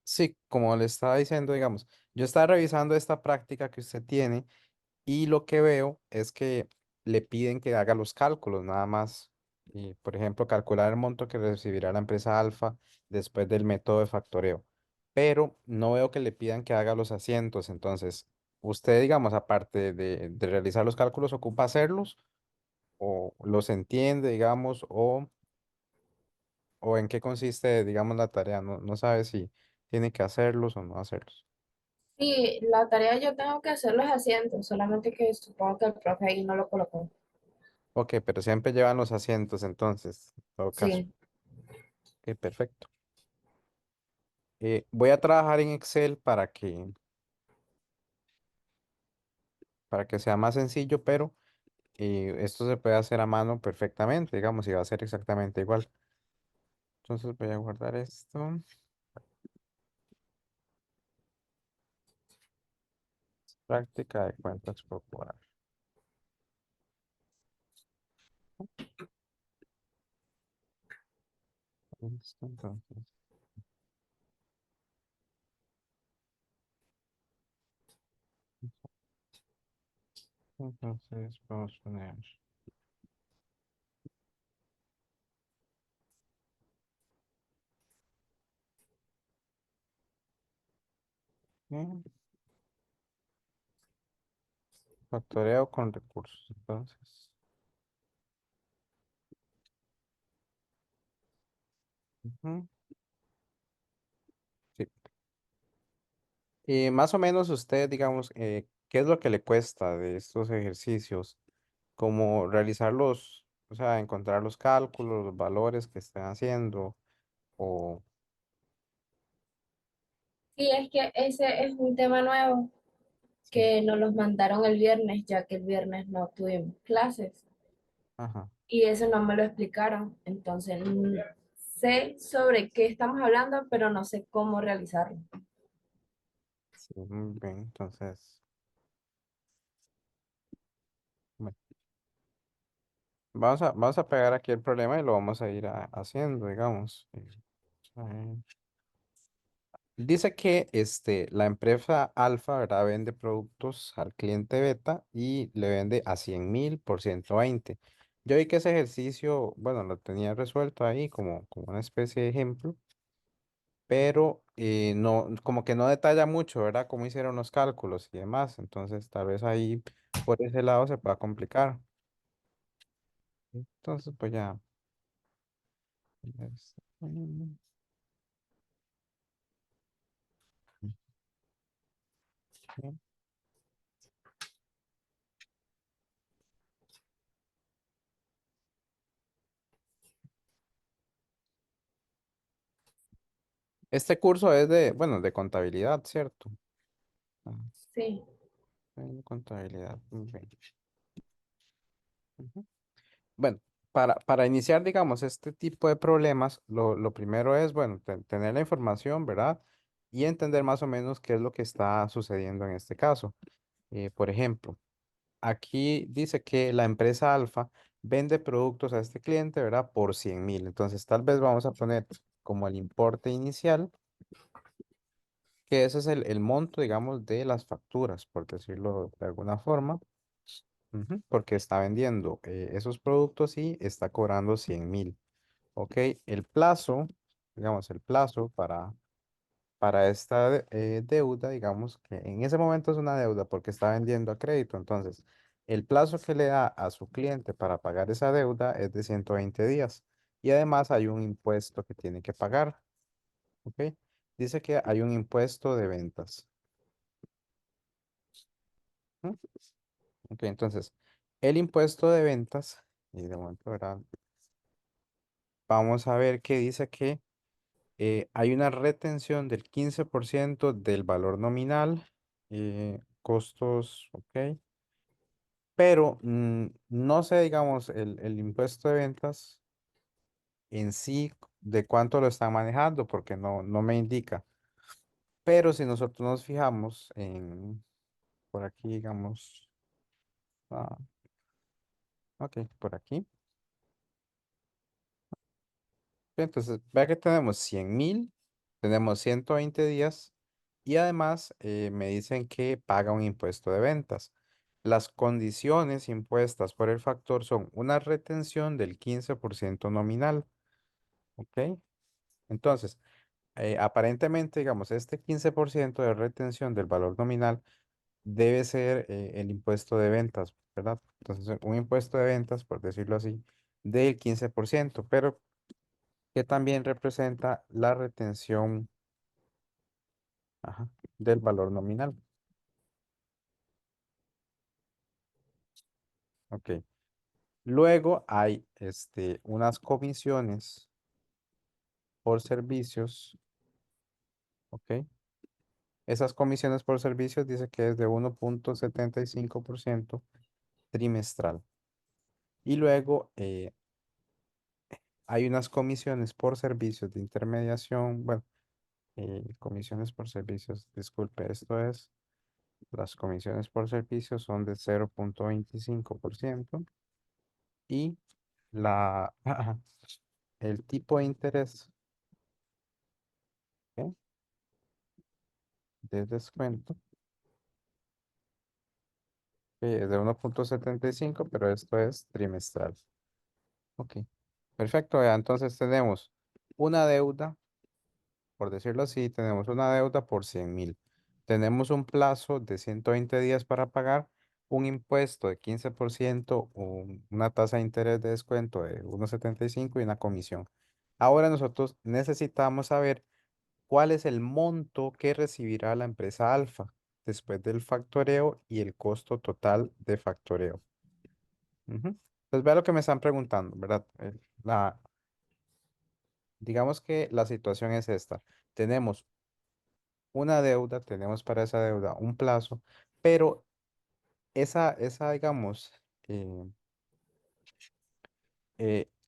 Sí, como le estaba diciendo, digamos, yo estaba revisando esta práctica que usted tiene y lo que veo es que le piden que haga los cálculos nada más. Y, por ejemplo, calcular el monto que recibirá la empresa Alfa después del método de factoreo. Pero no veo que le pidan que haga los asientos. Entonces, usted, digamos, aparte de realizar los cálculos, ocupa hacerlos o los entiende, digamos, o en qué consiste, digamos, la tarea. No, no sabe si tiene que hacerlos o no hacerlos. Sí, la tarea yo tengo que hacer los asientos, solamente que supongo que el profe ahí no lo colocó. Ok, pero siempre llevan los asientos, entonces, en todo caso. Sí, Ok, perfecto. Voy a trabajar en Excel para que sea más sencillo, pero esto se puede hacer a mano perfectamente, digamos, y va a ser exactamente igual. Entonces voy a guardar esto. Práctica de cuentas corporal. Listo, entonces vamos a poner. Bien, factoreo con recursos. Entonces, ujú, sí. Y más o menos usted, digamos, ¿qué es lo que le cuesta de estos ejercicios? Como realizarlos, o sea, encontrar los cálculos, los valores que estén haciendo, o... sí, es que ese es un tema nuevo Sí, que nos los mandaron el viernes, ya que el viernes no tuvimos clases ajá, y eso no me lo explicaron. Entonces, sé sobre qué estamos hablando, pero no sé cómo realizarlo. sí, muy bien, entonces, bueno, vamos a pegar aquí el problema y lo vamos a ir haciendo, digamos. A ver. Dice que la empresa Alfa, ¿verdad? Vende productos al cliente beta y le vende a 100.000 por 120. Yo vi que ese ejercicio, bueno, lo tenía resuelto ahí como una especie de ejemplo, pero no, como que no detalla mucho, ¿verdad? Cómo hicieron los cálculos y demás. Entonces, tal vez ahí por ese lado se pueda complicar. Entonces, pues ya. Este curso es de, bueno, de contabilidad, ¿cierto? Ah, Sí, de contabilidad. Muy bien. Ujú. Bueno, para iniciar, digamos, este tipo de problemas, lo primero es, bueno, tener la información, ¿verdad? Y entender más o menos qué es lo que está sucediendo en este caso. Por ejemplo, aquí dice que la empresa Alfa vende productos a este cliente, ¿verdad? Por 100.000. Entonces, tal vez vamos a poner como el importe inicial, que ese es el monto, digamos, de las facturas, por decirlo de alguna forma. Ujú, porque está vendiendo esos productos y está cobrando 100.000. Ok, el plazo, digamos, el plazo para esta deuda, digamos que en ese momento es una deuda porque está vendiendo a crédito. Entonces, el plazo que le da a su cliente para pagar esa deuda es de 120 días. Y además hay un impuesto que tiene que pagar. Ok, dice que hay un impuesto de ventas. ¿Mm? Ok, entonces, el impuesto de ventas, y de momento, ¿verdad? Vamos a ver que dice que hay una retención del 15% del valor nominal, costos, ok, pero no sé, digamos, el impuesto de ventas en sí de cuánto lo están manejando porque no me indica. Pero si nosotros nos fijamos por aquí, digamos, ah, ok, por aquí. Entonces, vea que tenemos 100.000. Tenemos 120 días y además me dicen que paga un impuesto de ventas. Las condiciones impuestas por el factor son una retención del 15% nominal, ¿ok? Entonces, aparentemente, digamos, este 15% de retención del valor nominal debe ser el impuesto de ventas, ¿verdad? Entonces, un impuesto de ventas, por decirlo así, del 15%, pero que también representa la retención, ajá, del valor nominal. Ok. Luego hay unas comisiones por servicios, ¿ok? Esas comisiones por servicios dice que es de 1,75% trimestral. Y luego hay unas comisiones por servicios de intermediación, bueno, comisiones por servicios, disculpe, esto es, las comisiones por servicios son de 0,25% y la, el tipo de interés, ¿ok? De descuento es de 1,75, pero esto es trimestral. Ok, perfecto. Entonces tenemos una deuda, por decirlo así, tenemos una deuda por 100.000. Tenemos un plazo de 120 días para pagar, un impuesto de 15%, una tasa de interés de descuento de 1,75 y una comisión. Ahora nosotros necesitamos saber cuál es el monto que recibirá la empresa Alfa después del factoreo y el costo total de factoreo. Ujú. Entonces, vea lo que me están preguntando, ¿verdad? Digamos que la situación es esta. Tenemos una deuda, tenemos para esa deuda un plazo, pero digamos, ¿qué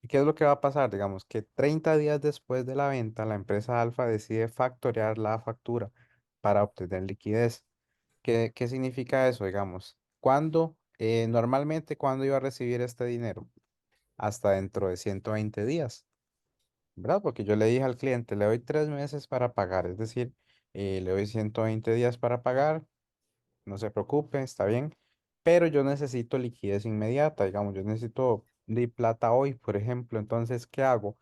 es lo que va a pasar? Digamos que 30 días después de la venta, la empresa Alfa decide factorear la factura para obtener liquidez. ¿Qué significa eso? Digamos, normalmente, ¿cuándo iba a recibir este dinero? Hasta dentro de 120 días. ¿Verdad? Porque yo le dije al cliente, le doy 3 meses para pagar, es decir, le doy 120 días para pagar, no se preocupe, está bien, pero yo necesito liquidez inmediata, digamos, yo necesito de plata hoy, por ejemplo, entonces, ¿qué hago?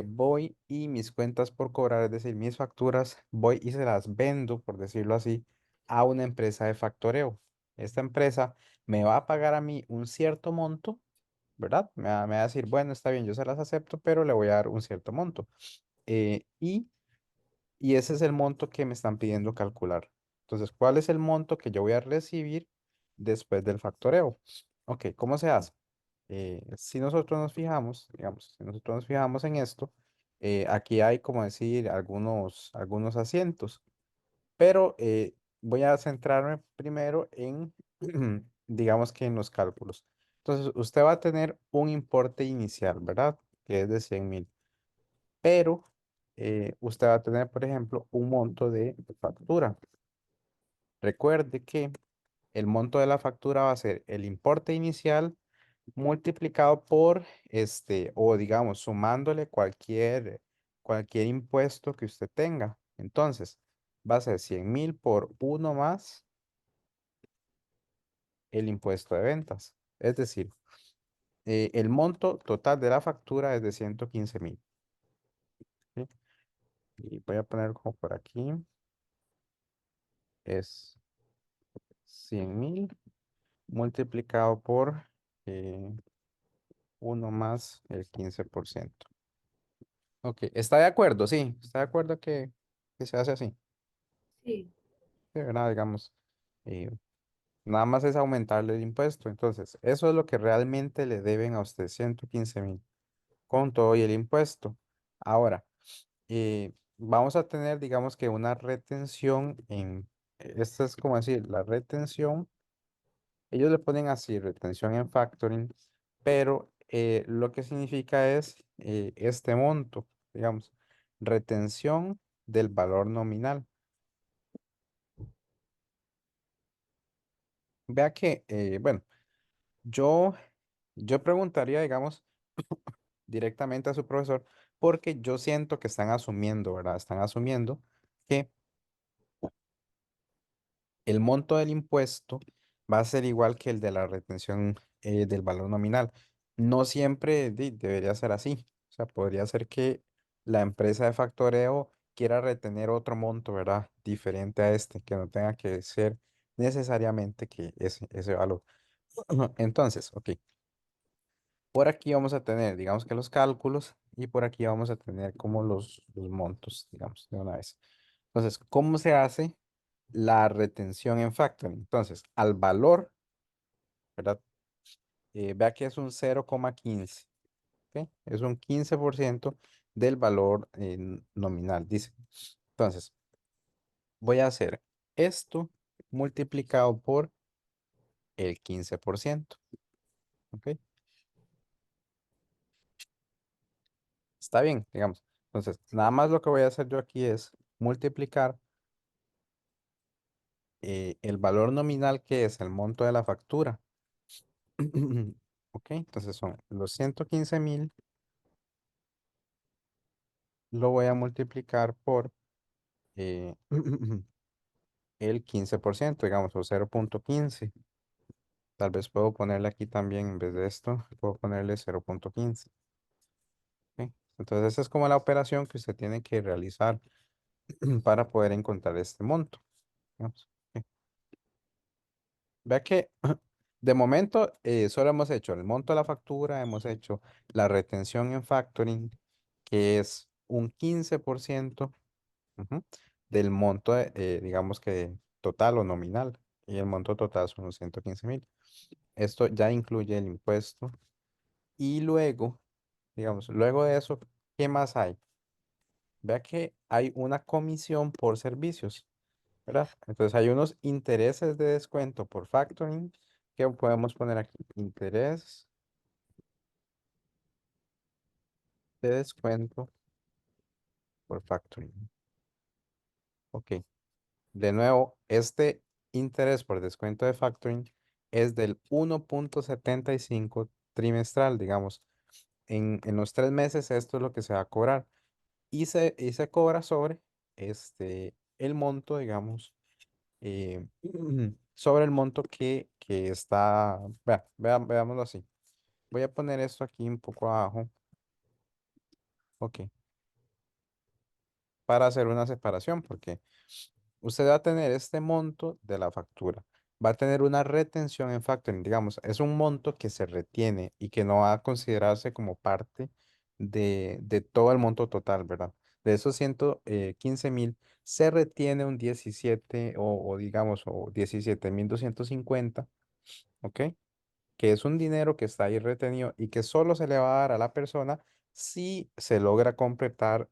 Voy y mis cuentas por cobrar, es decir, mis facturas, voy y se las vendo, por decirlo así, a una empresa de factoreo. Esta empresa me va a pagar a mí un cierto monto, ¿verdad? Me va a decir, bueno, está bien, yo se las acepto, pero le voy a dar un cierto monto. Y ese es el monto que me están pidiendo calcular. Entonces, ¿cuál es el monto que yo voy a recibir después del factoreo? Ok, ¿cómo se hace? Si nosotros nos fijamos, digamos, si nosotros nos fijamos en esto, aquí hay, como decir, algunos asientos, pero voy a centrarme primero en, digamos que en los cálculos. Entonces, usted va a tener un importe inicial, ¿verdad? Que es de 100.000, pero usted va a tener, por ejemplo, un monto de factura. Recuerde que el monto de la factura va a ser el importe inicial multiplicado por o digamos, sumándole cualquier impuesto que usted tenga. Entonces, va a ser 100.000 por uno más el impuesto de ventas. Es decir, el monto total de la factura es de 115.000. ¿Sí? Y voy a poner como por aquí, es 100.000 multiplicado por eh, 1 más el 15%. Ok, ¿está de acuerdo? Sí, ¿está de acuerdo que se hace así? Sí, De verdad, digamos, eh, nada más es aumentarle el impuesto. Entonces, eso es lo que realmente le deben a usted, 115.000, con todo y el impuesto. Ahora, vamos a tener, digamos que una retención esta es como decir, la retención. Ellos le ponen así, retención en factoring, pero lo que significa es este monto, digamos, retención del valor nominal. Vea que, bueno, yo, yo preguntaría, digamos, directamente a su profesor, porque yo siento que están asumiendo, ¿verdad? Están asumiendo que el monto del impuesto va a ser igual que el de la retención del valor nominal. No siempre debería ser así. O sea, podría ser que la empresa de factoreo quiera retener otro monto, ¿verdad? Diferente a este, que no tenga que ser necesariamente que ese valor. Entonces, ok, por aquí vamos a tener, digamos que los cálculos y por aquí vamos a tener como los montos, digamos, de una vez. Entonces, ¿cómo se hace la retención en factoring? Entonces, al valor, ¿verdad? Vea que es un 0,15, ¿ok? Es un 15% del valor nominal, dice. Entonces, voy a hacer esto multiplicado por el 15%, ¿ok? Está bien, digamos. Entonces, nada más lo que voy a hacer yo aquí es multiplicar el valor nominal que es el monto de la factura. Ok, entonces son los 115.000, lo voy a multiplicar por el 15%, digamos, o 0,15. Tal vez puedo ponerle aquí también, en vez de esto, puedo ponerle 0,15. ¿Ok? Entonces, esa es como la operación que usted tiene que realizar para poder encontrar este monto. Digamos. Ok. Vea que de momento solo hemos hecho el monto de la factura, hemos hecho la retención en factoring, que es un 15%, ujú, del monto, digamos que total o nominal, y el monto total son los 115.000. Esto ya incluye el impuesto. Y luego, digamos, luego de eso, ¿qué más hay? Vea que hay una comisión por servicios, ¿verdad? Entonces hay unos intereses de descuento por factoring que podemos poner aquí. Interés de descuento por factoring. Ok. De nuevo, este interés por descuento de factoring es del 1,75 trimestral, digamos. En los 3 meses esto es lo que se va a cobrar. Y se cobra sobre el monto, digamos, sobre el monto que está, veámoslo así. Voy a poner esto aquí un poco abajo, ok, para hacer una separación, porque usted va a tener este monto de la factura, va a tener una retención en factoring, digamos, es un monto que se retiene y que no va a considerarse como parte de todo el monto total, ¿verdad? De esos 115.000, se retiene un 17 o digamos, o 17.250, ¿ok? Que es un dinero que está ahí retenido y que solo se le va a dar a la persona si se logra completar,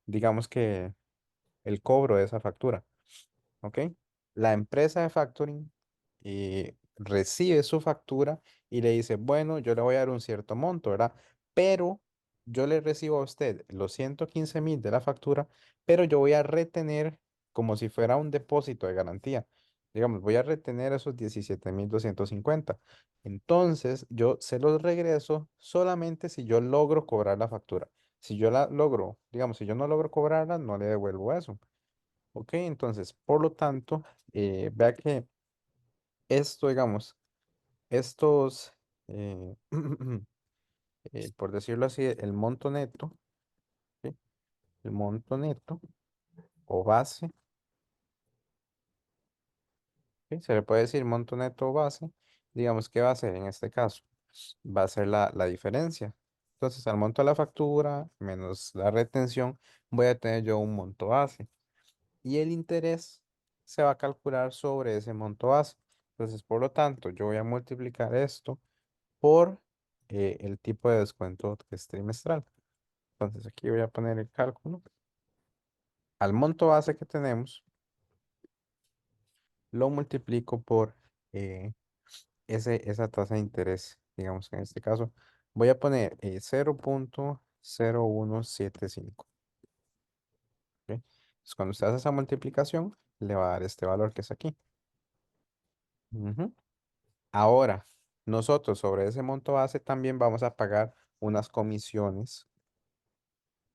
digamos que el cobro de esa factura. ¿Ok? La empresa de factoring recibe su factura y le dice, bueno, yo le voy a dar un cierto monto, ¿verdad? Pero yo le recibo a usted los 115.000 de la factura, pero yo voy a retener como si fuera un depósito de garantía. Digamos, voy a retener esos 17.250. Entonces, yo se los regreso solamente si yo logro cobrar la factura. Si yo la logro, digamos, si yo no logro cobrarla, no le devuelvo eso. Ok, entonces, por lo tanto, vea que esto, digamos, estos, eh, por decirlo así, el monto neto, ¿sí? El monto neto o base, ¿sí? Se le puede decir monto neto o base, digamos, ¿qué va a ser en este caso? Va a ser la diferencia. Entonces, al monto de la factura menos la retención, voy a tener yo un monto base. Y el interés se va a calcular sobre ese monto base. Entonces, por lo tanto, yo voy a multiplicar esto por el tipo de descuento que es trimestral. Entonces, aquí voy a poner el cálculo. Al monto base que tenemos, lo multiplico por eh, esa tasa de interés. Digamos, en este caso, voy a poner 0,0175. ¿Ok? Entonces, cuando usted hace esa multiplicación, le va a dar este valor que es aquí. Ujú. Ahora, nosotros sobre ese monto base también vamos a pagar unas comisiones,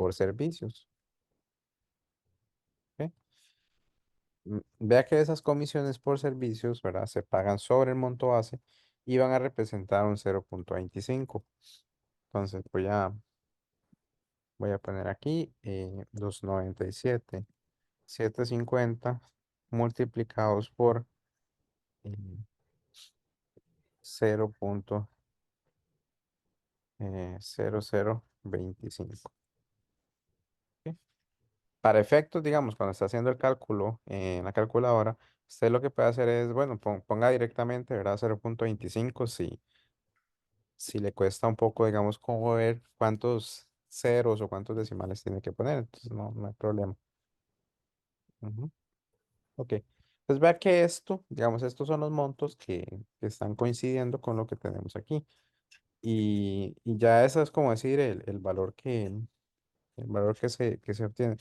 por servicios. ¿Ok? Vea que esas comisiones por servicios, ¿verdad? Se pagan sobre el monto base y van a representar un 0,25. Entonces voy a poner aquí los 97, 750 multiplicados por eh, 0,0025. ¿Ok? Para efectos, digamos, cuando está haciendo el cálculo en la calculadora, usted lo que puede hacer es, bueno, ponga directamente, ¿verdad? 0,25 si le cuesta un poco, digamos, como ver cuántos ceros o cuántos decimales tiene que poner, entonces no hay problema. Ujú. Ok. Pues vea que esto, digamos, estos son los montos que están coincidiendo con lo que tenemos aquí. Y ya eso es como decir el valor que se obtiene.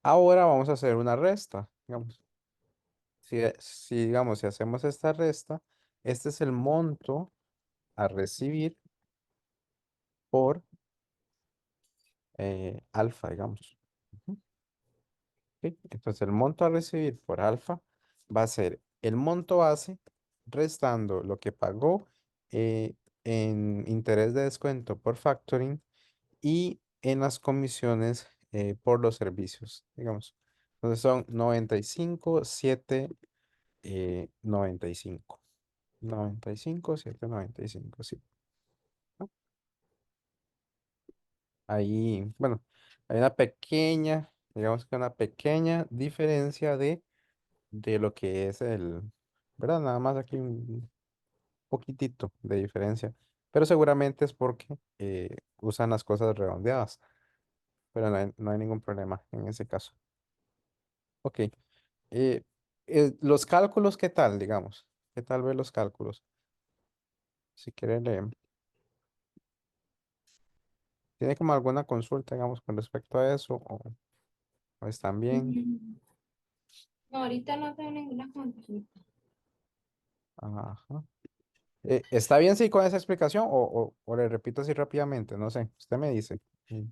Ahora vamos a hacer una resta, digamos. Digamos, si hacemos esta resta, este es el monto a recibir por alfa, digamos. Ujú. ¿Ok? Entonces, el monto a recibir por alfa va a ser el monto base restando lo que pagó eh, en interés de descuento por factoring y en las comisiones por los servicios, digamos. Entonces son 95,7 95. 95,795, sí. ¿No? Ahí, bueno, hay una pequeña, digamos que una pequeña diferencia de lo que es ¿verdad? Nada más aquí un poquitito de diferencia, pero seguramente es porque usan las cosas redondeadas, pero no hay ningún problema en ese caso. Ok. eh, los cálculos, ¿qué tal, digamos? ¿Qué tal ver los cálculos? Si quieren, ¿tiene como alguna consulta, digamos, con respecto a eso? ¿O están bien? Mm, no, ahorita no tengo ninguna consulta. Ajá. ¿Está bien si con esa explicación o le repito así rápidamente? No sé, usted me dice. Sí.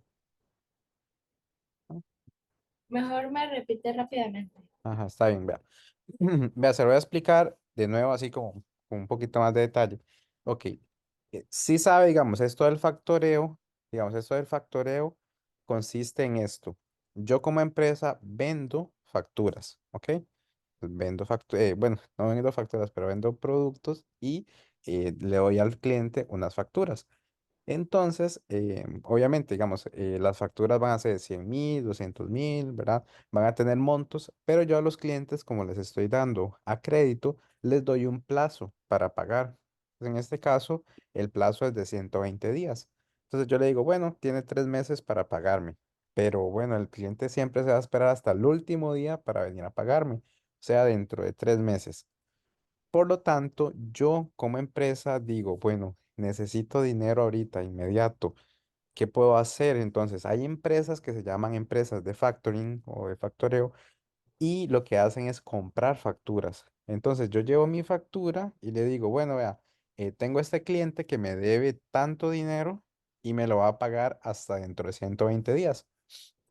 Mejor me repite rápidamente. Ajá, está bien, vea. Vea, se lo voy a explicar de nuevo así como con un poquito más de detalle. Ok, sí sabe, digamos, esto del factoreo consiste en esto. Yo como empresa vendo facturas, ¿ok? Vendo facturas, bueno, no vendo facturas, pero vendo productos y le doy al cliente unas facturas. Entonces, obviamente, digamos, las facturas van a ser 100.000, 200.000, ¿verdad? Van a tener montos, pero yo a los clientes, como les estoy dando a crédito, les doy un plazo para pagar. En este caso, el plazo es de 120 días. Entonces yo le digo, bueno, tiene 3 meses para pagarme, pero bueno, el cliente siempre se va a esperar hasta el último día para venir a pagarme, o sea, dentro de 3 meses. Por lo tanto, yo como empresa digo, bueno, necesito dinero ahorita, inmediato. ¿Qué puedo hacer? Entonces, hay empresas que se llaman empresas de factoring o de factoreo y lo que hacen es comprar facturas. Entonces, yo llevo mi factura y le digo, bueno, vea, tengo este cliente que me debe tanto dinero y me lo va a pagar hasta dentro de 120 días.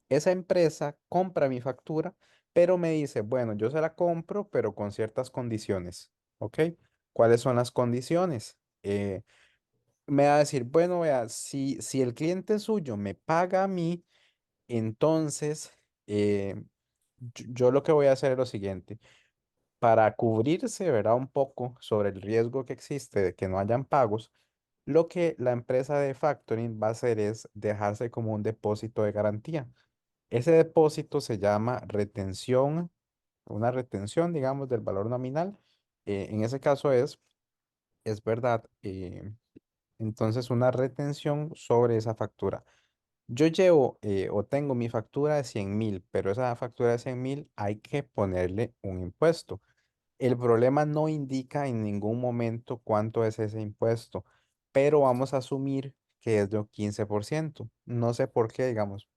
Esa empresa compra mi factura, pero me dice, bueno, yo se la compro, pero con ciertas condiciones. ¿Ok? ¿Cuáles son las condiciones? Me va a decir, bueno, vea, si el cliente suyo me paga a mí, entonces yo lo que voy a hacer es lo siguiente. Para cubrirse, ¿verdad? Un poco sobre el riesgo que existe de que no hayan pagos, lo que la empresa de factoring va a hacer es dejarse como un depósito de garantía. Ese depósito se llama retención, una retención, digamos, del valor nominal. En ese caso es verdad, entonces una retención sobre esa factura. Yo llevo o tengo mi factura de 100.000, pero esa factura de 100.000 hay que ponerle un impuesto. El problema no indica en ningún momento cuánto es ese impuesto, pero vamos a asumir que es de un 15%. No sé por qué, digamos.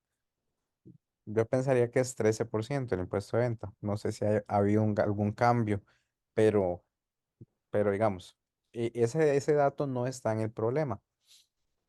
Yo pensaría que es 13% el impuesto de venta. No sé si ha habido algún cambio, pero, pero digamos, ese dato no está en el problema.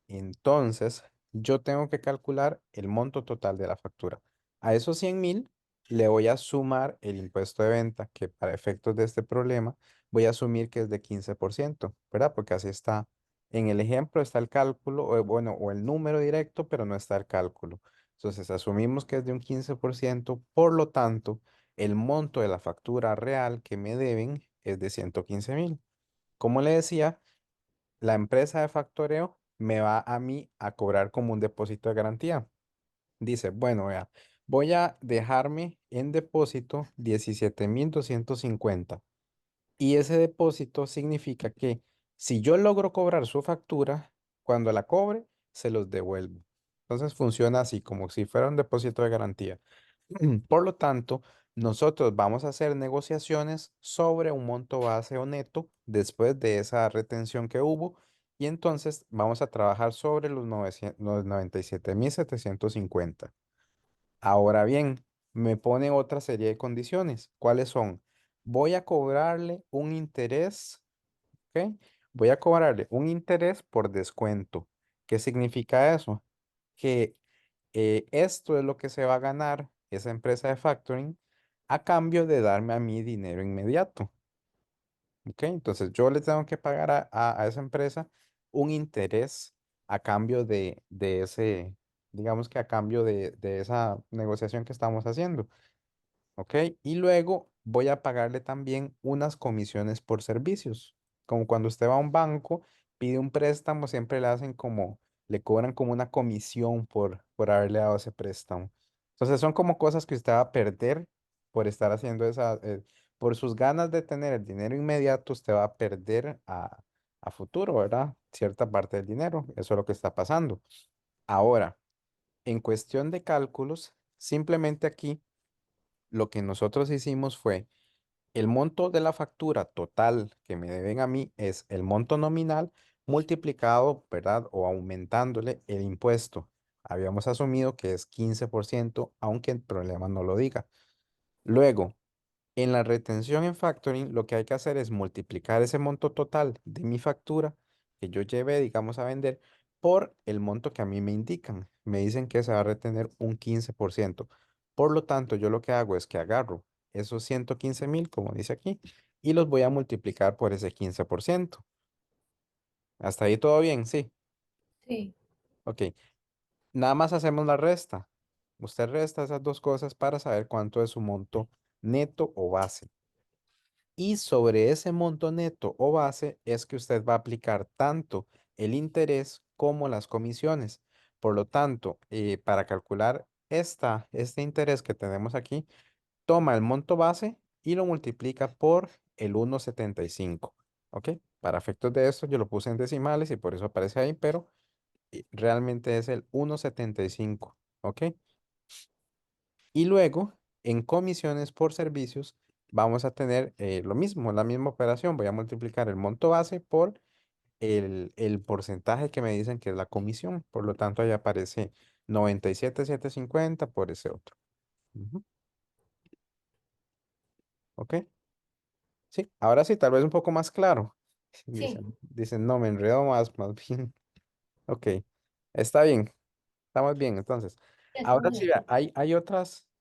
Entonces, yo tengo que calcular el monto total de la factura. A esos 100.000 le voy a sumar el impuesto de venta, que para efectos de este problema voy a asumir que es de 15%, ¿verdad? Porque así está. En el ejemplo está el cálculo, o bueno, o el número directo, pero no está el cálculo. Entonces asumimos que es de un 15%, por lo tanto, el monto de la factura real que me deben es de 115.000. Como le decía, la empresa de factoreo me va a mí a cobrar como un depósito de garantía. Dice, bueno, vea, voy a dejarme en depósito 17.250. Y ese depósito significa que si yo logro cobrar su factura, cuando la cobre, se los devuelvo. Entonces funciona así, como si fuera un depósito de garantía. Por lo tanto, nosotros vamos a hacer negociaciones sobre un monto base o neto después de esa retención que hubo y entonces vamos a trabajar sobre los 97.750. Ahora bien, me pone otra serie de condiciones. ¿Cuáles son? Voy a cobrarle un interés, ¿ok? Voy a cobrarle un interés por descuento. ¿Qué significa eso? Que esto es lo que se va a ganar esa empresa de factoring a cambio de darme a mí dinero inmediato. ¿Ok? Entonces yo le tengo que pagar a esa empresa un interés a cambio de ese, digamos que a cambio de esa negociación que estamos haciendo. ¿Ok? Y luego voy a pagarle también unas comisiones por servicios. Como cuando usted va a un banco, pide un préstamo, siempre le hacen como, le cobran como una comisión por haberle dado ese préstamo. Entonces son como cosas que usted va a perder por estar haciendo esa, por sus ganas de tener el dinero inmediato, usted va a perder a futuro, ¿verdad? Cierta parte del dinero. Eso es lo que está pasando. Ahora, en cuestión de cálculos, simplemente aquí lo que nosotros hicimos fue el monto de la factura total que me deben a mí es el monto nominal multiplicado, ¿verdad? O aumentándole el impuesto. Habíamos asumido que es 15%, aunque el problema no lo diga. Luego, en la retención en factoring, lo que hay que hacer es multiplicar ese monto total de mi factura que yo llevé, digamos, a vender por el monto que a mí me indican. Me dicen que se va a retener un 15%. Por lo tanto, yo lo que hago es que agarro esos 115.000, como dice aquí, y los voy a multiplicar por ese 15%. Hasta ahí todo bien, sí. Sí, Ok. Nada más hacemos la resta. Usted resta esas dos cosas para saber cuánto es su monto neto o base. Y sobre ese monto neto o base es que usted va a aplicar tanto el interés como las comisiones. Por lo tanto, para calcular este interés que tenemos aquí, toma el monto base y lo multiplica por el 1,75. ¿Ok? Para efectos de esto, yo lo puse en decimales y por eso aparece ahí, pero realmente es el 1,75. ¿Ok? Y luego, en comisiones por servicios, vamos a tener lo mismo, la misma operación. Voy a multiplicar el monto base por el porcentaje que me dicen que es la comisión. Por lo tanto, ahí aparece 97.750 por ese otro. Ujú. ¿Ok? Sí, ahora sí, tal vez un poco más claro. sí, Dicen, no, me enredo más bien. Ok, está bien. Estamos bien, entonces. Ahora estamos sí, bien. vea,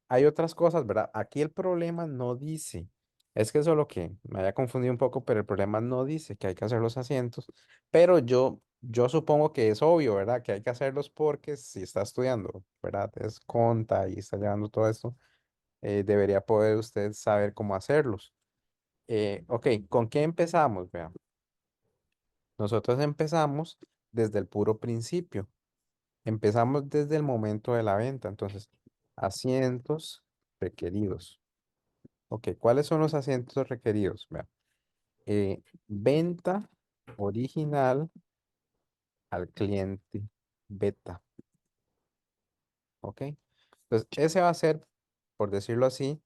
hay otras cosas, ¿verdad? Aquí el problema no dice, es que eso es lo que me había confundido un poco, pero el problema no dice que hay que hacer los asientos, pero yo supongo que es obvio, ¿verdad? Que hay que hacerlos porque si está estudiando, ¿verdad? Es conta y está llevando todo esto, debería poder usted saber cómo hacerlos. Ok, ¿con qué empezamos? Vea, nosotros empezamos desde el puro principio. Empezamos desde el momento de la venta. Entonces, asientos requeridos. Ok, ¿cuáles son los asientos requeridos? Vea, venta original al cliente beta. Ok, entonces ese va a ser, por decirlo así,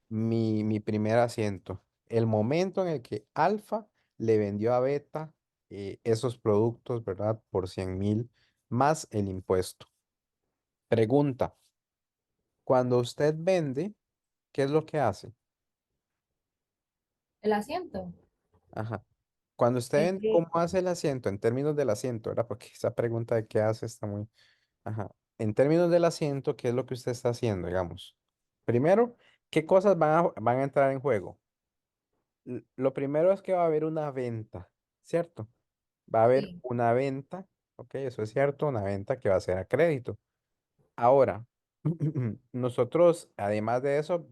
mi primer asiento. El momento en el que Alfa le vendió a Beta esos productos, ¿verdad? Por 100.000 más el impuesto. Pregunta. Cuando usted vende, ¿qué es lo que hace? El asiento. Ajá. Cuando usted vende, Este, ¿cómo hace el asiento en términos del asiento, ¿verdad? Porque esa pregunta de qué hace está muy... Ajá. En términos del asiento, ¿qué es lo que usted está haciendo, digamos? Primero, ¿qué cosas van a entrar en juego? Lo primero es que va a haber una venta, ¿cierto? Va a haber Sí, una venta, ok, eso es cierto, una venta que va a ser a crédito. Ahora, nosotros, además de eso,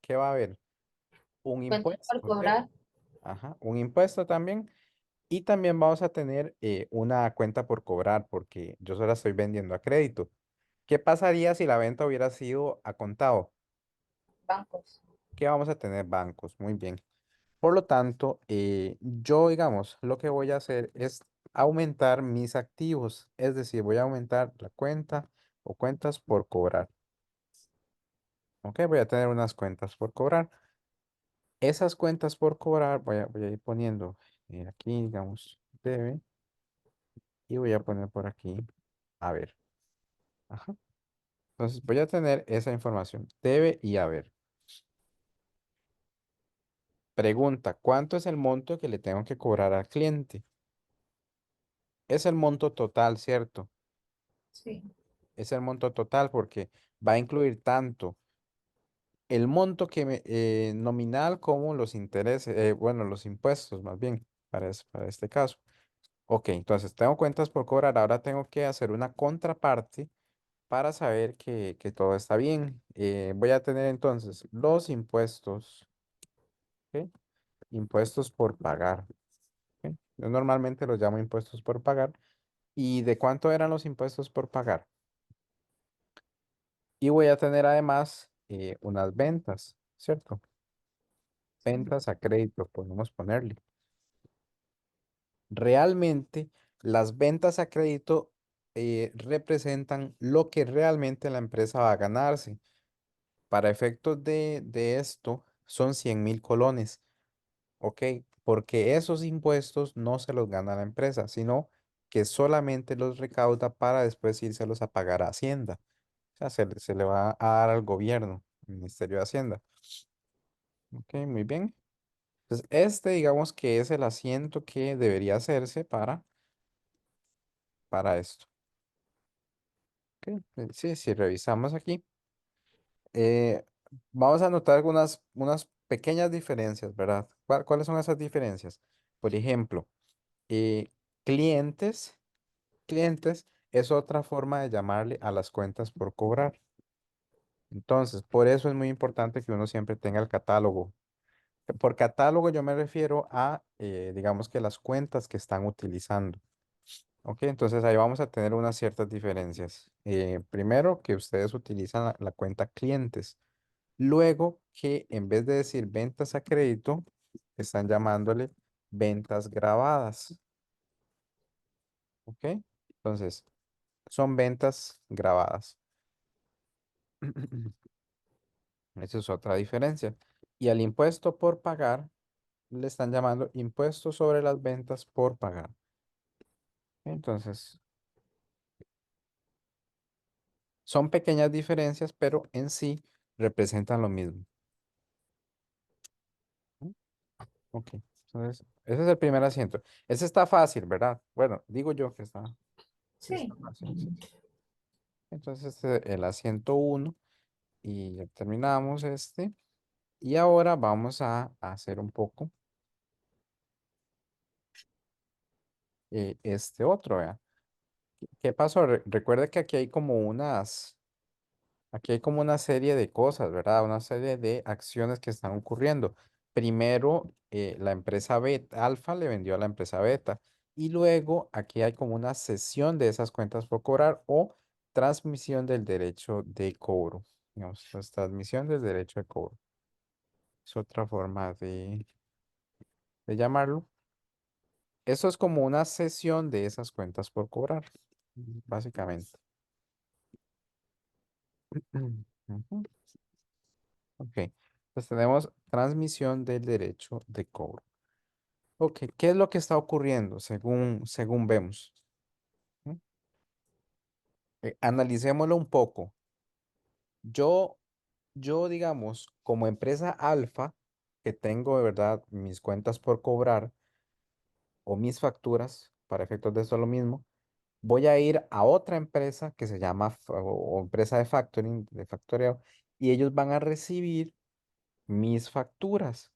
¿qué va a haber? Un cuentas por impuesto, ¿cierto? cobrar, Ajá, un impuesto también. Y también vamos a tener una cuenta por cobrar, porque yo se la estoy vendiendo a crédito. ¿Qué pasaría si la venta hubiera sido a contado? bancos. ¿Qué vamos a tener bancos? Muy bien. Por lo tanto, yo, digamos, lo que voy a hacer es aumentar mis activos, es decir, voy a aumentar la cuenta o cuentas por cobrar. Ok, voy a tener unas cuentas por cobrar. Esas cuentas por cobrar, voy a ir poniendo aquí, digamos, debe, y voy a poner por aquí, a ver. Ajá. Entonces, voy a tener esa información, debe y a ver. Pregunta, ¿cuánto es el monto que le tengo que cobrar al cliente? Es el monto total, ¿cierto? Sí, Es el monto total porque va a incluir tanto el monto nominal como los intereses, bueno, los impuestos más bien, para este caso. Ok, entonces tengo cuentas por cobrar, ahora tengo que hacer una contraparte para saber que todo está bien. Voy a tener entonces los impuestos, ¿ok? Impuestos por pagar. ¿Ok? Yo normalmente los llamo impuestos por pagar. ¿Y de cuánto eran los impuestos por pagar? Y voy a tener además unas ventas, ¿cierto? sí, Ventas a crédito, podemos ponerle. Realmente, las ventas a crédito representan lo que realmente la empresa va a ganarse. Para efectos de esto, son 100.000 colones, ¿ok? Porque esos impuestos no se los gana la empresa, sino que solamente los recauda para después írselos a pagar a Hacienda. O sea, se le va a dar al gobierno, al Ministerio de Hacienda. Ok, muy bien. Entonces, este digamos que es el asiento que debería hacerse para esto. Ok, sí, si revisamos aquí, eh, vamos a notar unas pequeñas diferencias, ¿verdad? ¿Cuáles son esas diferencias? Por ejemplo, eh, clientes, clientes es otra forma de llamarle a las cuentas por cobrar. Entonces, por eso es muy importante que uno siempre tenga el catálogo. Por catálogo yo me refiero a, digamos que las cuentas que están utilizando. Ok, entonces ahí vamos a tener unas ciertas diferencias. Primero, que ustedes utilizan la cuenta clientes. Luego, que en vez de decir ventas a crédito, están llamándole ventas grabadas. Ok, entonces son ventas grabadas. Esa es otra diferencia. Y al impuesto por pagar, le están llamando impuesto sobre las ventas por pagar. Entonces, son pequeñas diferencias, pero en sí representan lo mismo. ¿No? Ok, entonces, ese es el primer asiento. Ese está fácil, ¿verdad? Bueno, digo yo que está sí. fácil. Sí. Entonces, este es el asiento uno y ya terminamos este. Y ahora vamos a hacer un poco este otro, ¿vea? ¿Qué pasó? Recuerda que aquí hay como una serie de cosas, ¿verdad? Una serie de acciones que están ocurriendo. Primero, la empresa Beta, Alfa le vendió a la empresa Beta. Y luego aquí hay como una cesión de esas cuentas por cobrar o transmisión del derecho de cobro. Digamos, pues, transmisión del derecho de cobro. Es otra forma de llamarlo. Eso es como una cesión de esas cuentas por cobrar, básicamente. Ujú. Ok, pues tenemos transmisión del derecho de cobro. Ok, ¿qué es lo que está ocurriendo según vemos? ¿Mm? Analicémoslo un poco. Yo, digamos, como empresa alfa, que tengo de verdad mis cuentas por cobrar o mis facturas, para efectos de eso es lo mismo, voy a ir a otra empresa que se llama o empresa de factoring, de factoreo, y ellos van a recibir mis facturas.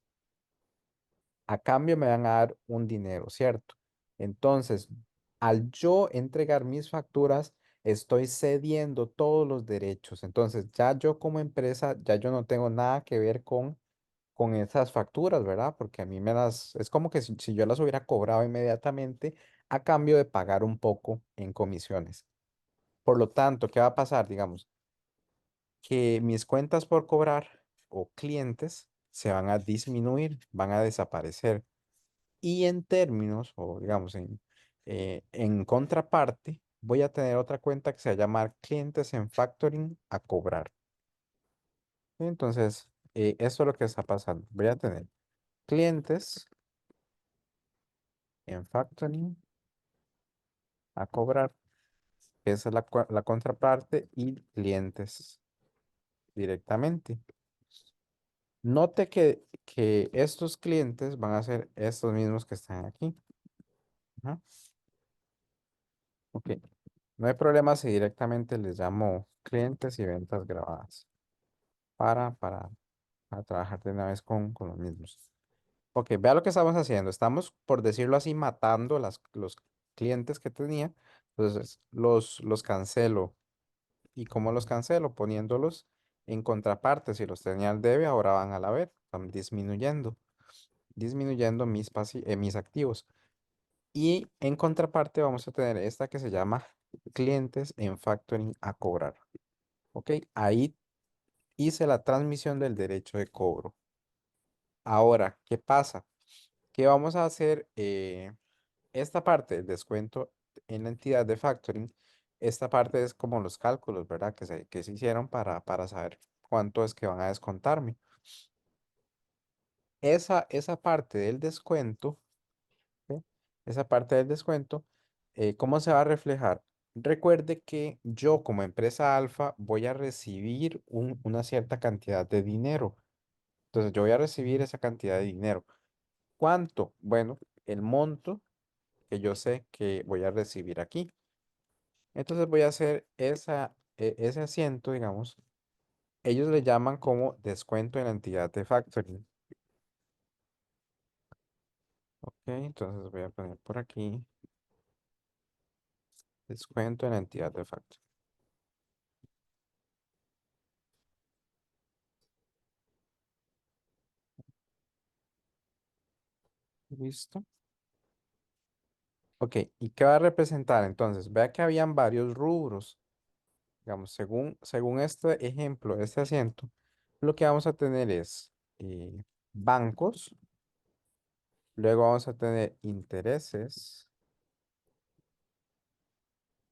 A cambio me van a dar un dinero, ¿cierto? Entonces, al yo entregar mis facturas, estoy cediendo todos los derechos. Entonces, ya yo como empresa, ya yo no tengo nada que ver con esas facturas, ¿verdad? Porque a mí es como que si yo las hubiera cobrado inmediatamente a cambio de pagar un poco en comisiones. Por lo tanto, ¿qué va a pasar? Digamos, que mis cuentas por cobrar o clientes se van a disminuir, van a desaparecer. Y en términos, o digamos, en contraparte, voy a tener otra cuenta que se va a llamar clientes en factoring a cobrar. Entonces, eso es lo que está pasando. Voy a tener clientes en factoring a cobrar. Esa es la contraparte y clientes directamente. Note que estos clientes van a ser estos mismos que están aquí. Ajá. Ok. No hay problema si directamente les llamo clientes y ventas grabadas para trabajar de una vez con los mismos. Ok, vea lo que estamos haciendo. Estamos, por decirlo así, matando los clientes que tenía. Entonces, los cancelo. ¿Y cómo los cancelo? Poniéndolos en contraparte. Si los tenía al debe, ahora van al haber. Van disminuyendo mis activos. Y en contraparte vamos a tener esta que se llama clientes en factoring a cobrar. Ok, ahí hice la transmisión del derecho de cobro. Ahora, ¿qué pasa? ¿Qué vamos a hacer? Esta parte del descuento en la entidad de factoring, esta parte es como los cálculos, ¿verdad? Que se hicieron para saber cuánto es que van a descontarme. Esa parte del descuento, ¿sí? Esa parte del descuento, ¿cómo se va a reflejar? Recuerde que yo como empresa alfa voy a recibir una cierta cantidad de dinero. Entonces yo voy a recibir esa cantidad de dinero. ¿Cuánto? Bueno, el monto que yo sé que voy a recibir aquí. Entonces voy a hacer ese asiento, digamos. Ellos le llaman como descuento en la entidad de factoring. Ok, entonces voy a poner por aquí descuento en la entidad de factoring. Listo. Ok, ¿y qué va a representar? Entonces, vea que habían varios rubros. Digamos, según este ejemplo, este asiento, lo que vamos a tener es bancos, luego vamos a tener intereses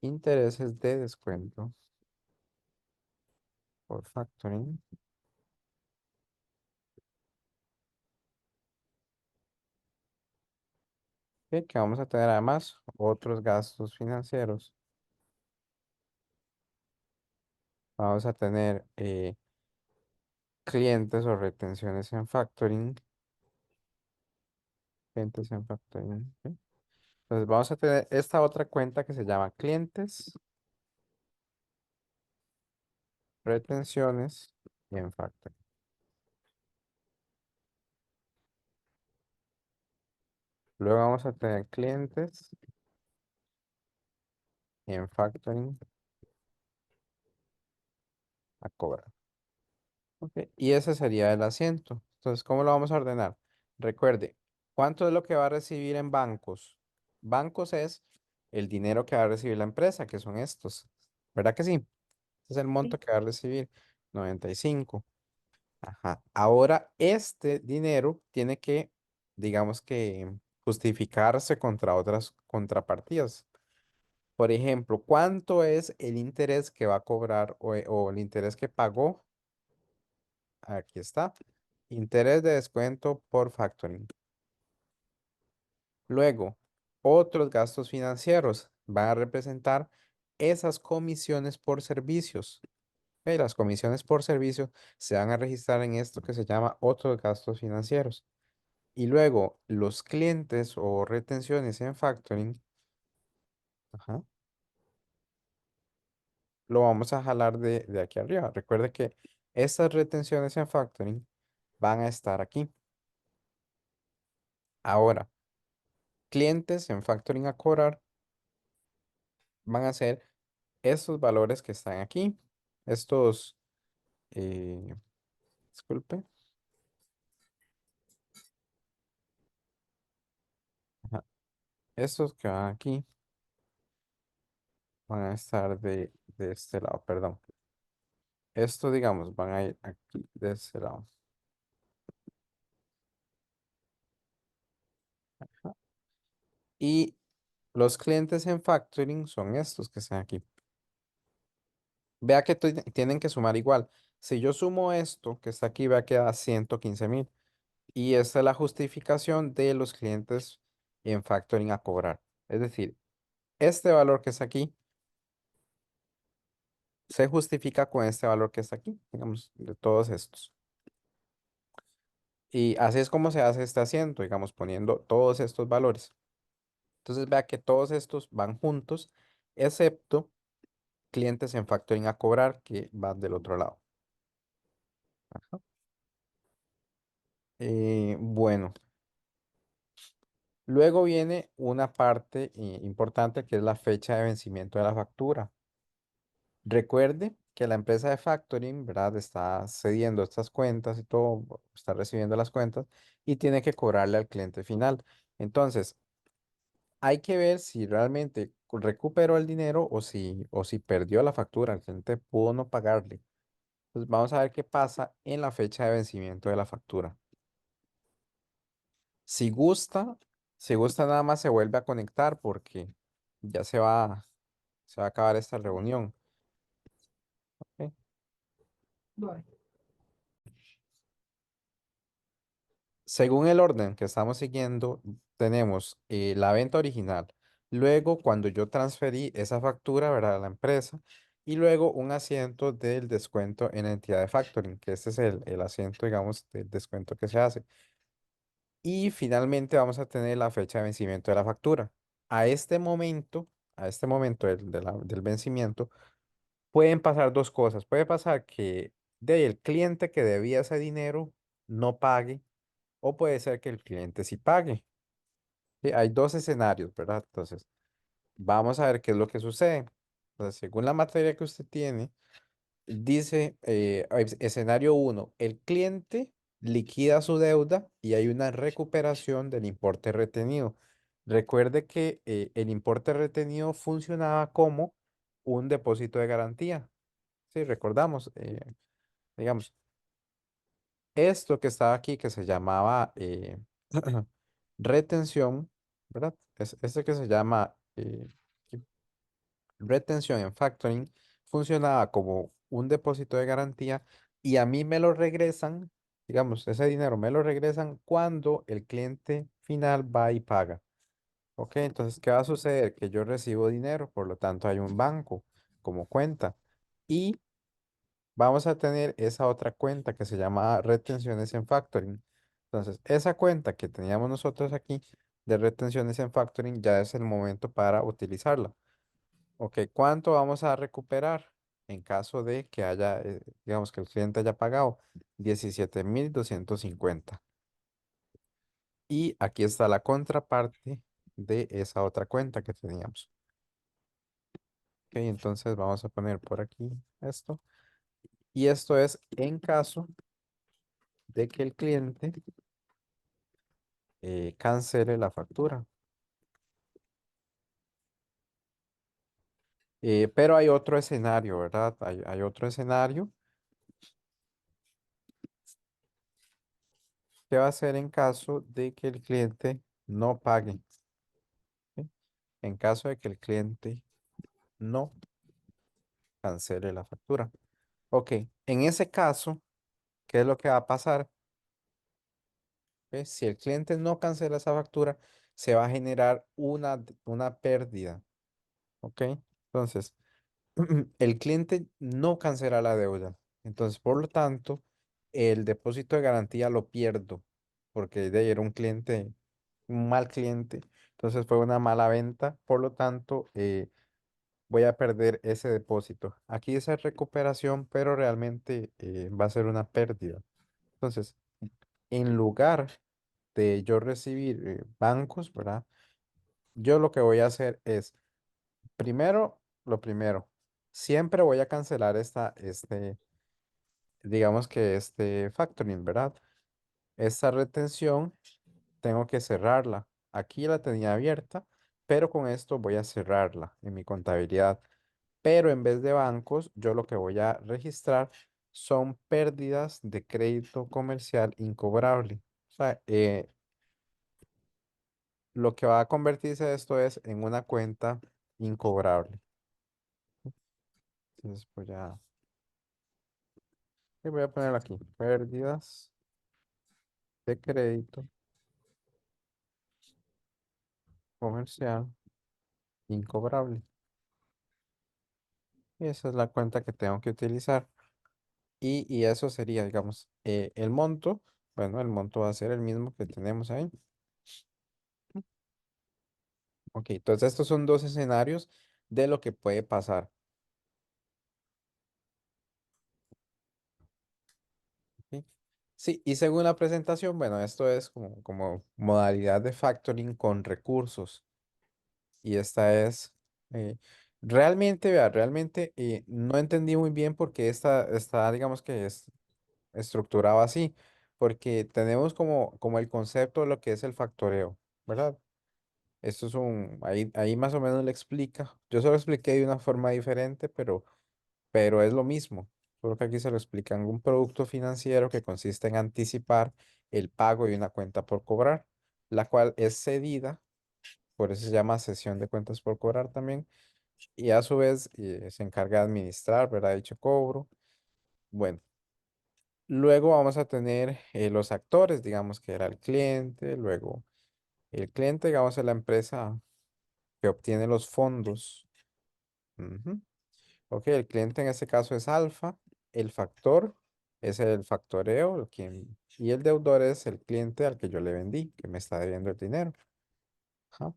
de descuento por factoring, y que vamos a tener además otros gastos financieros. Vamos a tener clientes o retenciones en factoring, clientes en factoring. ¿Ok? Entonces vamos a tener esta otra cuenta que se llama clientes, retenciones y en factoring. Luego vamos a tener clientes en factoring a cobrar. Ok, y ese sería el asiento. Entonces, ¿cómo lo vamos a ordenar? Recuerde, ¿cuánto es lo que va a recibir en bancos? Bancos es el dinero que va a recibir la empresa, que son estos. ¿Verdad que sí? Este es el monto Sí. que va a recibir, 95. Ajá. Ahora, este dinero tiene que, digamos que, justificarse contra otras contrapartidas. Por ejemplo, ¿cuánto es el interés que va a cobrar o el interés que pagó? Aquí está. Interés de descuento por factoring. Luego, otros gastos financieros van a representar esas comisiones por servicios. Las comisiones por servicio se van a registrar en esto que se llama otros gastos financieros. Y luego, los clientes o retenciones en factoring. Ajá. lo vamos a jalar de aquí arriba. Recuerde que estas retenciones en factoring van a estar aquí. Ahora, clientes en factoring a cobrar van a ser estos valores que están aquí. Estos, eh, disculpe, ajá, estos que van aquí van a estar de este lado, perdón. Estos, digamos, van a ir aquí de este lado. Y los clientes en factoring son estos que están aquí. Vea que tienen que sumar igual. Si yo sumo esto que está aquí, vea que da 115.000. Y esta es la justificación de los clientes en factoring a cobrar. Es decir, este valor que está aquí se justifica con este valor que está aquí, digamos, de todos estos. Y así es como se hace este asiento, digamos, poniendo todos estos valores. Entonces vea que todos estos van juntos, excepto clientes en factoring a cobrar que van del otro lado. Bueno, luego viene una parte importante que es la fecha de vencimiento de la factura. Recuerde que la empresa de factoring, ¿verdad? Está cediendo estas cuentas y todo, está recibiendo las cuentas y tiene que cobrarle al cliente final. Entonces, hay que ver si realmente recuperó el dinero o si perdió la factura, el cliente pudo no pagarle. Entonces, vamos a ver qué pasa en la fecha de vencimiento de la factura. Si gusta, si gusta nada más se vuelve a conectar porque ya se va a acabar esta reunión. ¿Ok? Bueno, Según el orden que estamos siguiendo, tenemos la venta original. Luego, cuando yo transferí esa factura, ¿verdad? A la empresa. Y luego un asiento del descuento en la entidad de factoring, que este es el asiento, digamos, del descuento que se hace. Y finalmente vamos a tener la fecha de vencimiento de la factura. A este momento, a este momento del vencimiento, pueden pasar dos cosas. Puede pasar que de ahí el cliente que debía ese dinero no pague o puede ser que el cliente sí pague. ¿Sí? Hay dos escenarios, ¿verdad? Entonces, vamos a ver qué es lo que sucede. Entonces, según la materia que usted tiene, dice escenario uno, el cliente liquida su deuda y hay una recuperación del importe retenido. Recuerde que el importe retenido funcionaba como un depósito de garantía. Sí, recordamos, digamos, esto que estaba aquí que se llamaba retención, ¿verdad? Es este que se llama aquí, retención en factoring funcionaba como un depósito de garantía y a mí me lo regresan, digamos, ese dinero me lo regresan cuando el cliente final va y paga. Ok, entonces, ¿qué va a suceder? Que yo recibo dinero, por lo tanto hay un banco como cuenta y vamos a tener esa otra cuenta que se llama retenciones en factoring. Entonces, esa cuenta que teníamos nosotros aquí de retenciones en factoring ya es el momento para utilizarla. Ok, ¿cuánto vamos a recuperar en caso de que haya, digamos que el cliente haya pagado 17.250? Y aquí está la contraparte de esa otra cuenta que teníamos. Ok, entonces vamos a poner por aquí esto. Y esto es en caso de que el cliente cancele la factura. Pero hay otro escenario, ¿verdad? Hay otro escenario que va a ser en caso de que el cliente no pague. ¿Sí? En caso de que el cliente no cancele la factura. Ok, en ese caso, ¿qué es lo que va a pasar? Si el cliente no cancela esa factura, se va a generar una pérdida. Ok, entonces, el cliente no cancela la deuda. Entonces, por lo tanto, el depósito de garantía lo pierdo porque de ahí era un cliente, un mal cliente. Entonces fue una mala venta. Por lo tanto, voy a perder ese depósito. Aquí dice recuperación, pero realmente va a ser una pérdida. Entonces, en lugar de yo recibir bancos, ¿verdad? Yo lo que voy a hacer es, primero, lo primero, siempre voy a cancelar digamos que este factoring, ¿verdad? Esta retención tengo que cerrarla. Aquí la tenía abierta, pero con esto voy a cerrarla en mi contabilidad. Pero en vez de bancos, yo lo que voy a registrar son pérdidas de crédito comercial incobrable. O sea, lo que va a convertirse esto es en una cuenta incobrable. Entonces voy a poner aquí, pérdidas de crédito comercial incobrable. Y esa es la cuenta que tengo que utilizar. Y eso sería, digamos, el monto. Bueno, el monto va a ser el mismo que tenemos ahí. Ok, entonces estos son dos escenarios de lo que puede pasar. ¿Sí? Sí, y según la presentación, bueno, esto es como modalidad de factoring con recursos. Y esta es, eh, realmente, vea, realmente no entendí muy bien por qué esta está, digamos que es estructurado así, porque tenemos como el concepto de lo que es el factoreo, ¿verdad? Esto es ahí más o menos le explica. Yo se lo expliqué de una forma diferente, pero es lo mismo. Solo que aquí se lo explican un producto financiero que consiste en anticipar el pago de una cuenta por cobrar, la cual es cedida, por eso se llama cesión de cuentas por cobrar también, y a su vez se encarga de administrar, ¿verdad? Dicho cobro. Bueno, luego vamos a tener los actores, digamos que era el cliente, luego el cliente, digamos, es la empresa que obtiene los fondos. Ujú. Ok, el cliente en este caso es Alfa, el factor es el factoreo, y el deudor es el cliente al que yo le vendí, que me está debiendo el dinero. Ajá.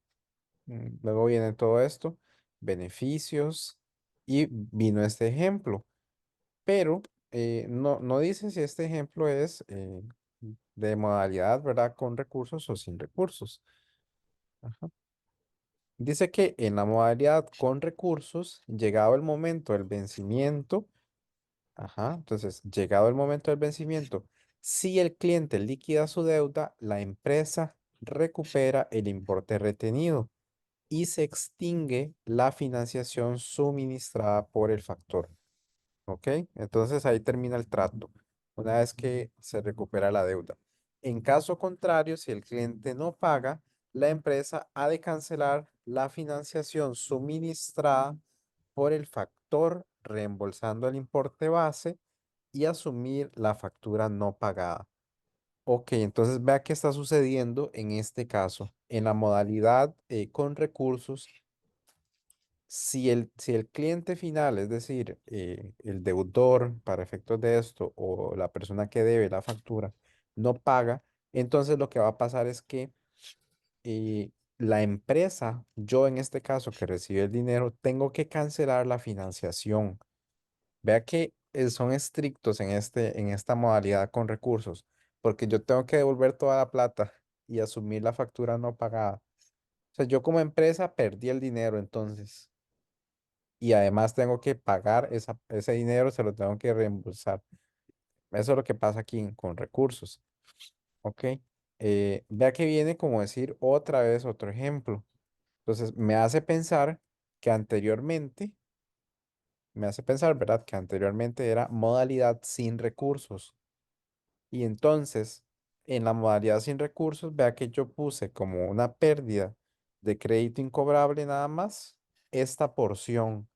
Luego viene todo esto, beneficios, y vino este ejemplo, pero no dice si este ejemplo es de modalidad, ¿verdad? Con recursos o sin recursos. Ajá. Dice que en la modalidad con recursos, llegado el momento del vencimiento, ajá, entonces, llegado el momento del vencimiento, si el cliente liquida su deuda, la empresa recupera el importe retenido y se extingue la financiación suministrada por el factor. ¿Ok? Entonces ahí termina el trato, una vez que se recupera la deuda. En caso contrario, si el cliente no paga, la empresa ha de cancelar la financiación suministrada por el factor, reembolsando el importe base y asumir la factura no pagada. Ok, entonces vea qué está sucediendo en este caso. En la modalidad con recursos, si el cliente final, es decir, el deudor para efectos de esto o la persona que debe la factura, no paga, entonces lo que va a pasar es que la empresa, yo en este caso que recibe el dinero, tengo que cancelar la financiación. Vea que son estrictos en esta modalidad con recursos, porque yo tengo que devolver toda la plata y asumir la factura no pagada. O sea, yo como empresa perdí el dinero entonces y además tengo que pagar ese dinero, se lo tengo que reembolsar. Eso es lo que pasa aquí con recursos. ¿Ok? Vea que viene como decir otra vez otro ejemplo. Entonces, que anteriormente, me hace pensar, ¿verdad? Que anteriormente era modalidad sin recursos. Y entonces, en la modalidad sin recursos, vea que yo puse como una pérdida de crédito incobrable nada más esta porción.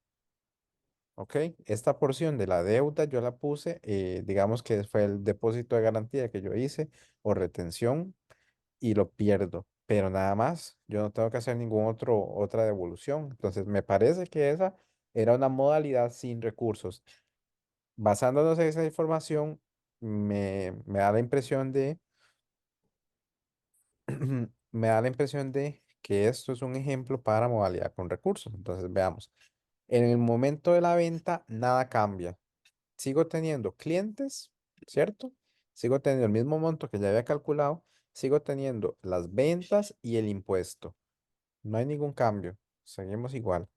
¿Ok? Esta porción de la deuda yo la puse, digamos que fue el depósito de garantía que yo hice o retención y lo pierdo, pero nada más, yo no tengo que hacer otra devolución. Entonces, me parece que esa era una modalidad sin recursos. Basándonos en esa información, me da la impresión me da la impresión de que esto es un ejemplo para modalidad con recursos. Entonces, veamos. En el momento de la venta, nada cambia. Sigo teniendo clientes, ¿cierto? Sigo teniendo el mismo monto que ya había calculado. Sigo teniendo las ventas y el impuesto. No hay ningún cambio. Seguimos igual.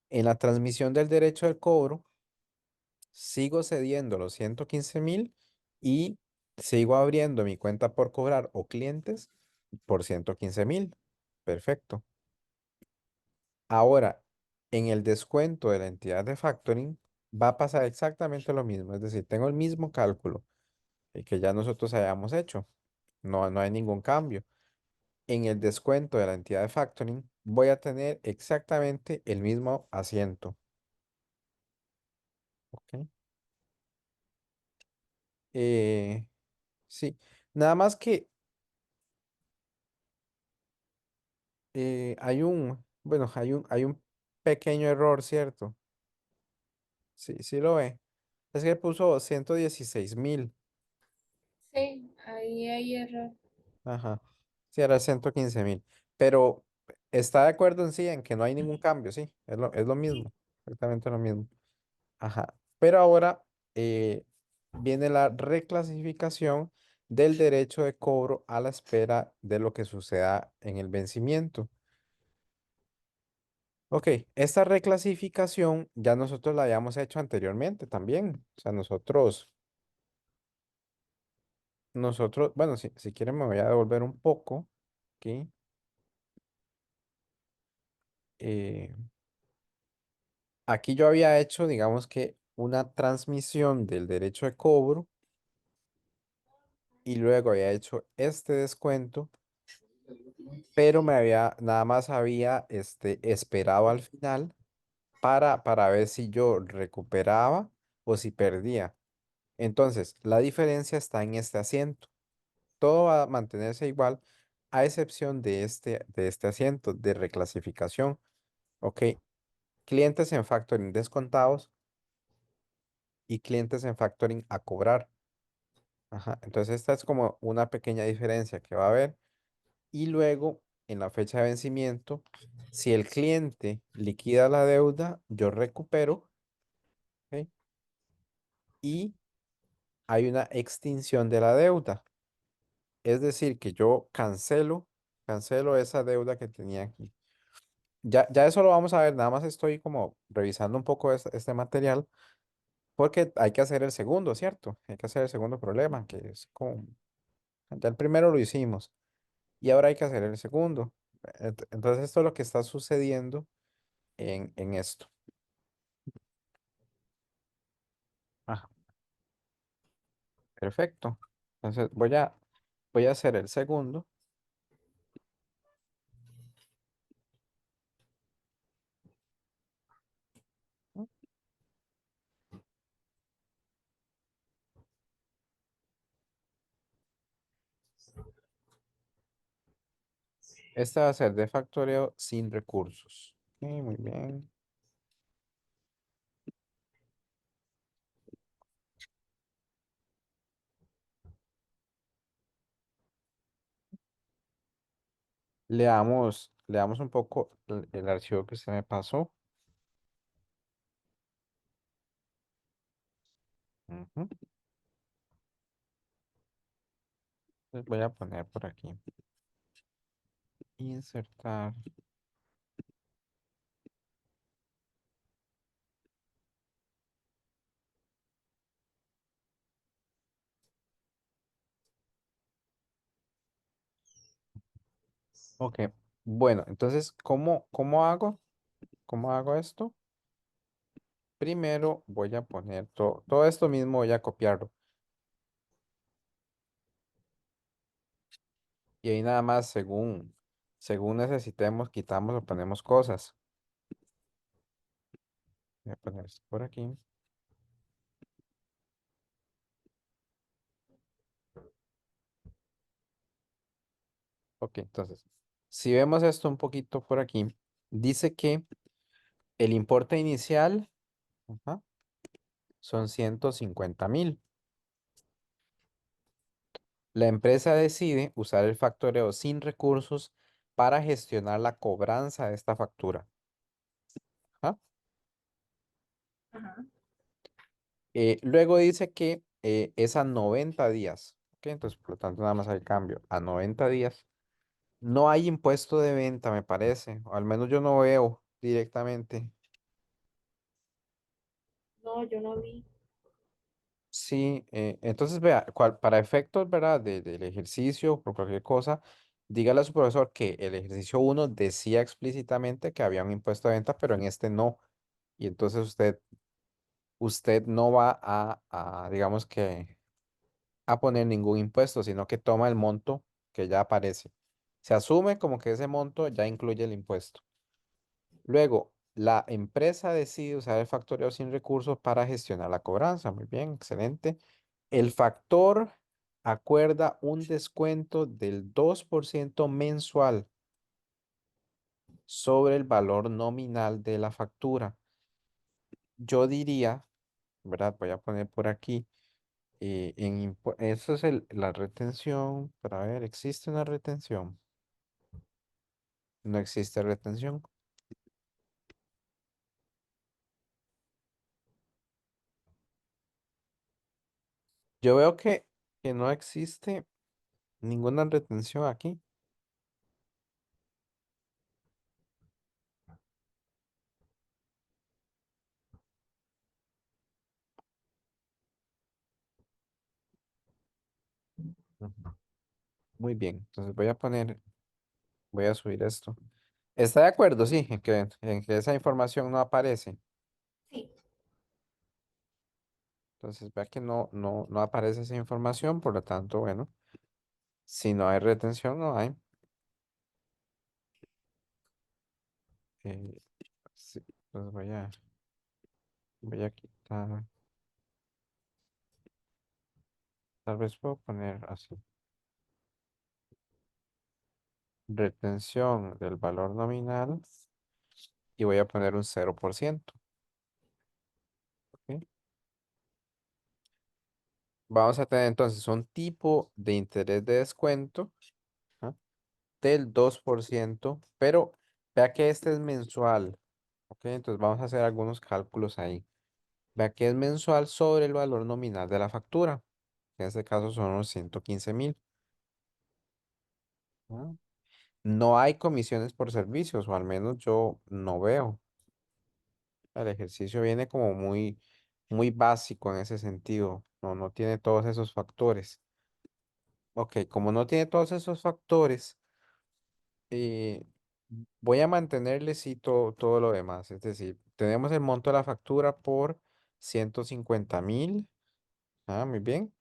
En la transmisión del derecho del cobro, sigo cediendo los 115.000 y sigo abriendo mi cuenta por cobrar o clientes por 115.000. Perfecto. Ahora, en el descuento de la entidad de factoring va a pasar exactamente lo mismo. Es decir, tengo el mismo cálculo que ya nosotros hayamos hecho. No, no hay ningún cambio. En el descuento de la entidad de factoring voy a tener exactamente el mismo asiento. ¿Ok? Eh, sí, nada más que bueno, hay un pequeño error, ¿cierto? Sí, sí lo ve. Es que puso 116.000. Sí, ahí hay error. Ajá. Sí, era 115.000. Pero está de acuerdo en sí en que no hay ningún cambio, sí. Es lo mismo. Exactamente lo mismo. Ajá. Pero ahora viene la reclasificación del derecho de cobro a la espera de lo que suceda en el vencimiento. Ok, esta reclasificación ya nosotros la habíamos hecho anteriormente también. O sea, bueno, si quieren me voy a devolver un poco. Aquí. Eh, Aquí yo había hecho, digamos que una transmisión del derecho de cobro y luego había hecho este descuento, pero nada más había esperado al final para ver si yo recuperaba o si perdía. Entonces, la diferencia está en este asiento. Todo va a mantenerse igual, a excepción de este asiento de reclasificación. Ok, clientes en factoring descontados y clientes en factoring a cobrar. Ajá, entonces esta es como una pequeña diferencia que va a haber. Y luego, en la fecha de vencimiento, si el cliente liquida la deuda, yo recupero, ¿ok? Y hay una extinción de la deuda. Es decir, que yo cancelo esa deuda que tenía aquí. Ya eso lo vamos a ver, nada más estoy como revisando un poco este material porque hay que hacer el segundo, ¿cierto? Hay que hacer el segundo problema, que es como, ya el primero lo hicimos. Y ahora hay que hacer el segundo. Entonces, esto es lo que está sucediendo en esto. Ah, perfecto. Entonces, voy a hacer el segundo. Este va a ser de factoreo sin recursos. Ok, muy bien. Leamos un poco el archivo que se me pasó. Ujú. Les voy a poner por aquí. Insertar. Ok. Bueno, entonces, ¿cómo hago? ¿Cómo hago esto? Primero voy a poner todo esto mismo, voy a copiarlo. Y ahí nada más, según necesitemos, quitamos o ponemos cosas. Voy a poner esto por aquí. Ok, entonces, si vemos esto un poquito por aquí, dice que el importe inicial, ajá, son 150.000. La empresa decide usar el factoreo sin recursos para gestionar la cobranza de esta factura. Ajá. Luego dice que es a 90 días. ¿Ok? Entonces, por lo tanto, nada más hay cambio. A 90 días. No hay impuesto de venta, me parece. O al menos yo no veo directamente. No, yo no vi. Sí, entonces vea, para efectos, ¿verdad? Del ejercicio, por cualquier cosa, dígale a su profesor que el ejercicio uno decía explícitamente que había un impuesto de venta, pero en este no. Y entonces usted no va digamos que, a poner ningún impuesto, sino que toma el monto que ya aparece. Se asume como que ese monto ya incluye el impuesto. Luego, la empresa decide usar el factoreo sin recursos para gestionar la cobranza. Muy bien, excelente. El factor acuerda un descuento del 2% mensual sobre el valor nominal de la factura. Yo diría, ¿verdad? Voy a poner por aquí, eso es la retención. Para ver, ¿existe una retención? No existe retención. Yo veo que no existe ninguna retención aquí. Ujú. Muy bien, entonces voy a subir esto. ¿Está de acuerdo? Sí, en que esa información no aparece. Sí. Entonces vea que no aparece esa información, por lo tanto, bueno, si no hay retención, no hay. Eh, sí, entonces voy a quitar, tal vez puedo poner así, retención del valor nominal y voy a poner un 0%. ¿Ok? Vamos a tener entonces un tipo de interés de descuento, ¿ah? Del 2%, pero vea que este es mensual. ¿Ok? Entonces vamos a hacer algunos cálculos ahí. Vea que es mensual sobre el valor nominal de la factura. En este caso son unos 115.000. ¿No? No hay comisiones por servicios, o al menos yo no veo. El ejercicio viene como muy básico en ese sentido. No tiene todos esos factores. Ok, como no tiene todos esos factores, eh, voy a mantenerle sí todo lo demás. Es decir, tenemos el monto de la factura por 150.000. Ah, muy bien.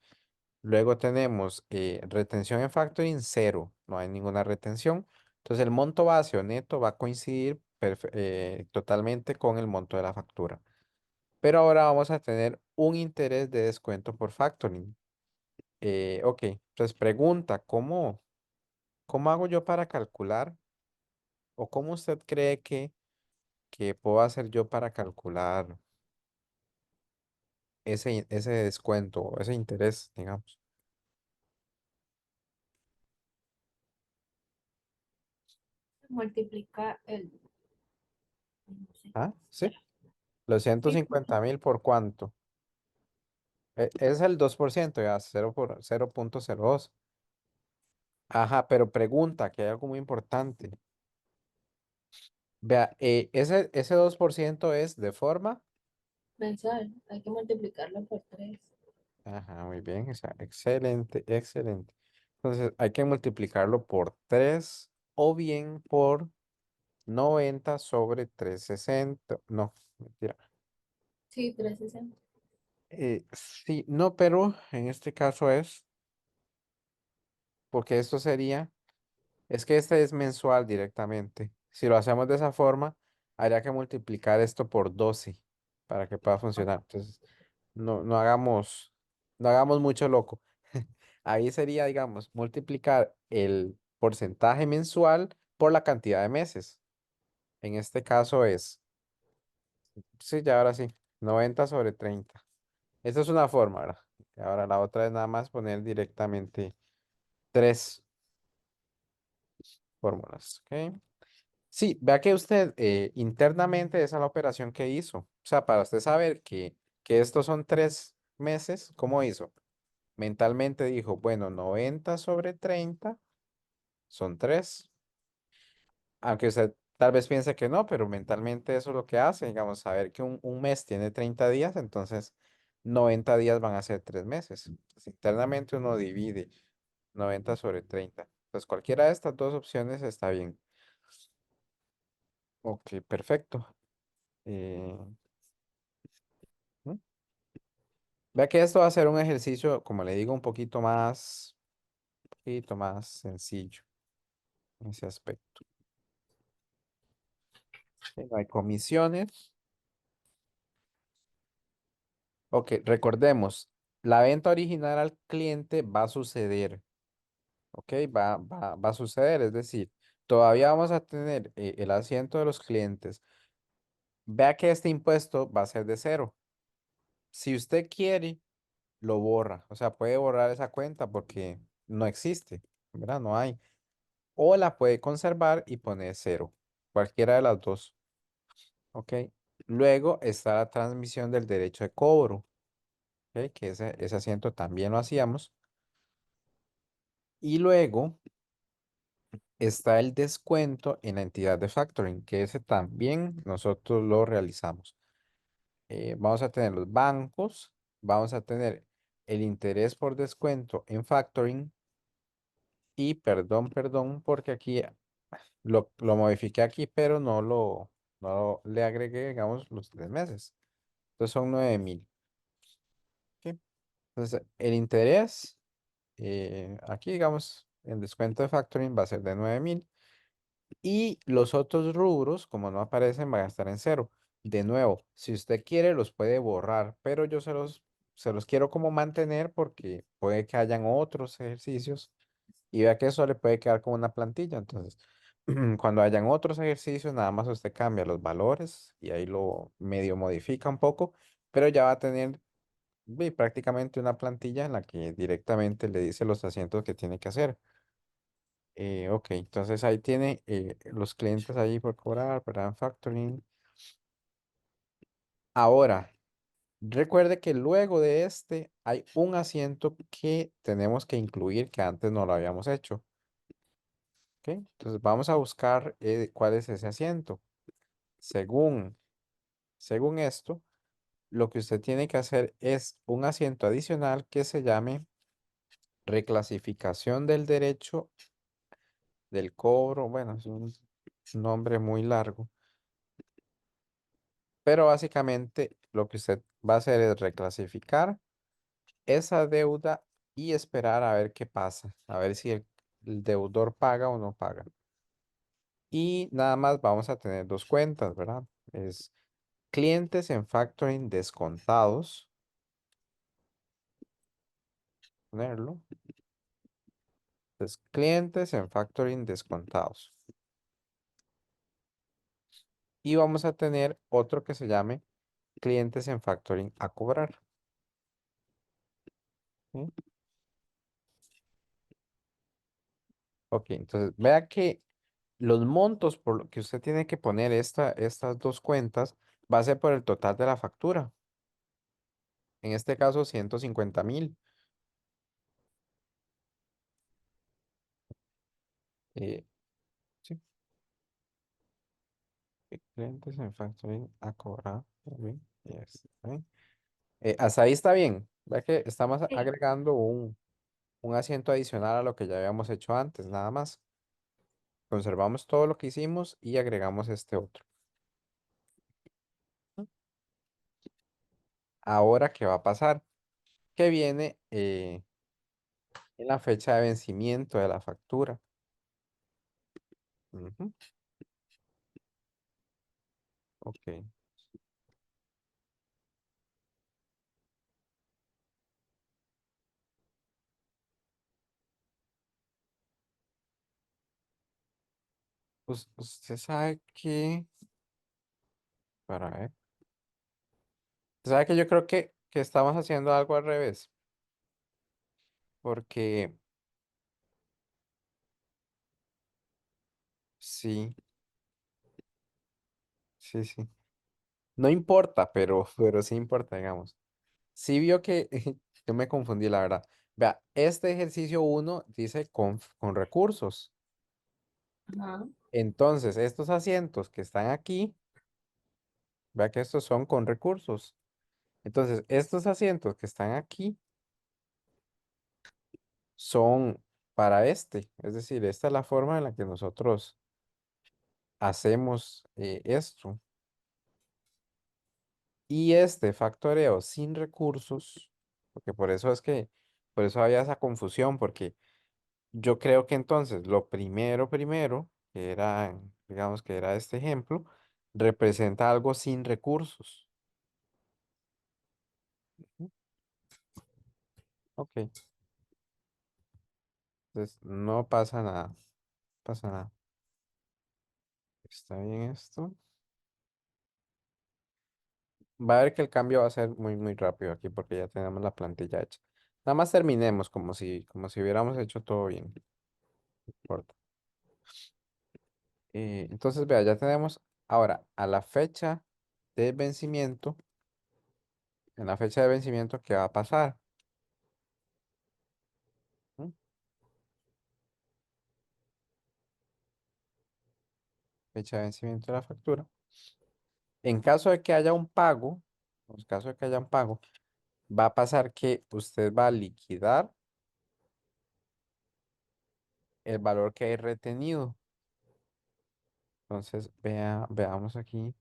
Luego tenemos retención en factoring cero, no hay ninguna retención. Entonces el monto base o neto va a coincidir totalmente con el monto de la factura. Pero ahora vamos a tener un interés de descuento por factoring. Ok, entonces pregunta, ¿cómo hago yo para calcular o cómo usted cree que puedo hacer yo para calcular ese descuento, ese interés, digamos? Multiplicar el, no sé, ¿Ah? ¿Sí? espera. Los ciento Sí, cincuenta mil ¿por cuánto? Es el 2% ya, 0,02. Ajá, pero pregunta, que hay algo muy importante. Vea, ese 2% es de forma. mensual. Hay que multiplicarlo por 3. Ajá, muy bien, o sea, excelente, excelente. Entonces hay que multiplicarlo por 3 o bien por 90 sobre 360. No, mentira. Sí, 360. Sí, no, pero en este caso es porque esto sería. Es que este es mensual directamente. Si lo hacemos de esa forma, habría que multiplicar esto por 12 para que pueda funcionar. Entonces, no hagamos mucho loco. Ahí sería, digamos, multiplicar el porcentaje mensual por la cantidad de meses. En este caso es, sí, ya ahora sí, 90 sobre 30. Esta es una forma, ¿verdad? Y ahora la otra es nada más poner directamente tres fórmulas, ¿ok? Sí, vea que usted internamente esa es la operación que hizo. O sea, para usted saber que estos son 3 meses, ¿cómo hizo? Mentalmente dijo, bueno, 90 sobre 30 son 3. Aunque usted tal vez piense que no, pero mentalmente eso es lo que hace, digamos, saber que un mes tiene 30 días, entonces 90 días van a ser 3 meses. Entonces, internamente uno divide 90 sobre 30. Pues cualquiera de estas dos opciones está bien. Ok, perfecto. Eh, ¿Mm? Vea que esto va a ser un ejercicio, como le digo, poquito más sencillo en ese aspecto. No hay comisiones. Ok, recordemos, la venta original al cliente va a suceder. Ok, va a suceder, es decir, todavía vamos a tener el asiento de los clientes. Vea que este impuesto va a ser de cero. Si usted quiere, lo borra. O sea, puede borrar esa cuenta porque no existe, ¿verdad? No hay. O la puede conservar y poner cero. Cualquiera de las dos. Ok. Luego está la transmisión del derecho de cobro. Ok, que ese asiento también lo hacíamos. Y luego está el descuento en la entidad de factoring, que ese también nosotros lo realizamos. Vamos a tener los bancos, vamos a tener el interés por descuento en factoring y perdón, porque aquí lo modifiqué aquí, pero no le agregué, digamos, los 3 meses. Entonces son 9,000. ¿Ok? Entonces el interés, aquí, digamos, el descuento de factoring va a ser de 9,000. Y los otros rubros, como no aparecen, van a estar en cero. De nuevo, si usted quiere, los puede borrar, pero yo se los quiero como mantener porque puede que hayan otros ejercicios y vea que eso le puede quedar como una plantilla. Entonces, cuando hayan otros ejercicios, nada más usted cambia los valores y ahí lo medio modifica un poco, pero ya va a tener prácticamente una plantilla en la que directamente le dice los asientos que tiene que hacer. Ok, entonces ahí tiene los clientes ahí por cobrar, ¿verdad? Factoring. Ahora, recuerde que luego de este hay un asiento que tenemos que incluir que antes no lo habíamos hecho. ¿Ok? Entonces vamos a buscar cuál es ese asiento. Según, según esto, lo que usted tiene que hacer es un asiento adicional que se llame reclasificación del derecho del cobro. Bueno, es un nombre muy largo. Pero básicamente lo que usted va a hacer es reclasificar esa deuda y esperar a ver qué pasa, a ver si el deudor paga o no paga. Y nada más vamos a tener dos cuentas, ¿verdad? Es clientes en factoring descontados, ponerlo. Entonces, clientes en factoring descontados. Y vamos a tener otro que se llame clientes en factoring a cobrar. ¿Sí? Ok, entonces vea que los montos por lo que usted tiene que poner estas dos cuentas va a ser por el total de la factura. En este caso, 150,000. Eh, sí, clientes en factoring a cobrar. Muy bien, yes, está bien. Hasta ahí está bien. Vea que estamos Sí. agregando un asiento adicional a lo que ya habíamos hecho antes, nada más. Conservamos todo lo que hicimos y agregamos este otro. Ahora, ¿qué va a pasar? Que viene en la fecha de vencimiento de la factura. Ujú, ok. Usted sabe que, para ver, usted sabe que yo creo que estamos haciendo algo al revés, porque sí, Sí, sí. No importa, pero sí importa, digamos. Sí vio que yo me confundí, la verdad. Vea, este ejercicio uno dice con recursos. Ajá. Entonces, estos asientos que están aquí, vea que estos son con recursos. Entonces, estos asientos que están aquí son para este. Es decir, esta es la forma en la que nosotros hacemos esto. Y este factoreo sin recursos, porque por eso había esa confusión, porque yo creo que entonces lo primero, que era, digamos que era este ejemplo, representa algo sin recursos. Ujú. Ok, entonces no pasa nada, pasa nada. Está bien esto. Va a ver que el cambio va a ser muy rápido aquí porque ya tenemos la plantilla hecha. Nada más terminemos como si hubiéramos hecho todo bien. No importa. Entonces, vea, ya tenemos ahora a la fecha de vencimiento, en la fecha de vencimiento, ¿qué va a pasar? ¿Mm? Fecha de vencimiento de la factura. En caso de que haya un pago, en caso de que haya un pago, va a pasar que usted va a liquidar el valor que hay retenido. Entonces, veamos aquí.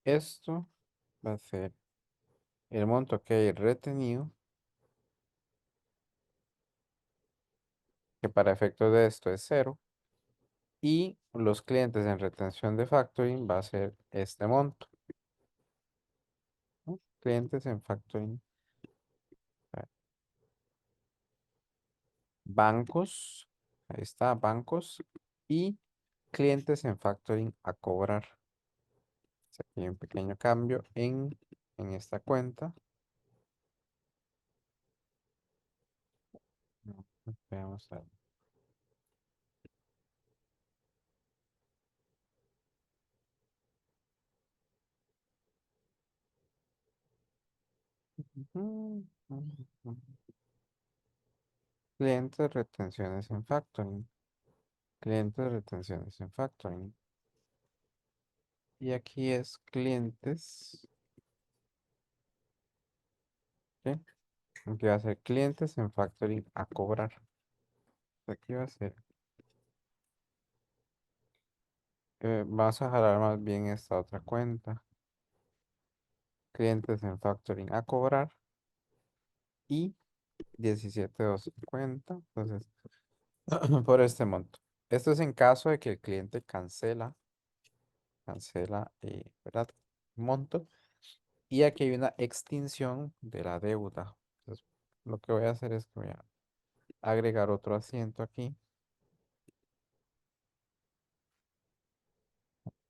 Esto va a ser el monto que hay retenido, que para efectos de esto es cero. Y los clientes en retención de factoring va a ser este monto, ¿no? Clientes en factoring. Bancos, ahí está, bancos y clientes en factoring a cobrar. Aquí hay un pequeño cambio en esta cuenta. No, veamos a ver. Ujú, ujú, ujú. Clientes, retenciones en factoring. Clientes, retenciones en factoring. Y aquí es clientes, ¿sí? Aquí va a ser clientes en factoring a cobrar. Aquí va a ser, vamos a jalar más bien esta otra cuenta. Clientes en factoring a cobrar y 17,250. Entonces, por este monto. Esto es en caso de que el cliente cancela, ¿verdad? Monto. Y aquí hay una extinción de la deuda. Entonces, lo que voy a hacer es que voy a agregar otro asiento aquí.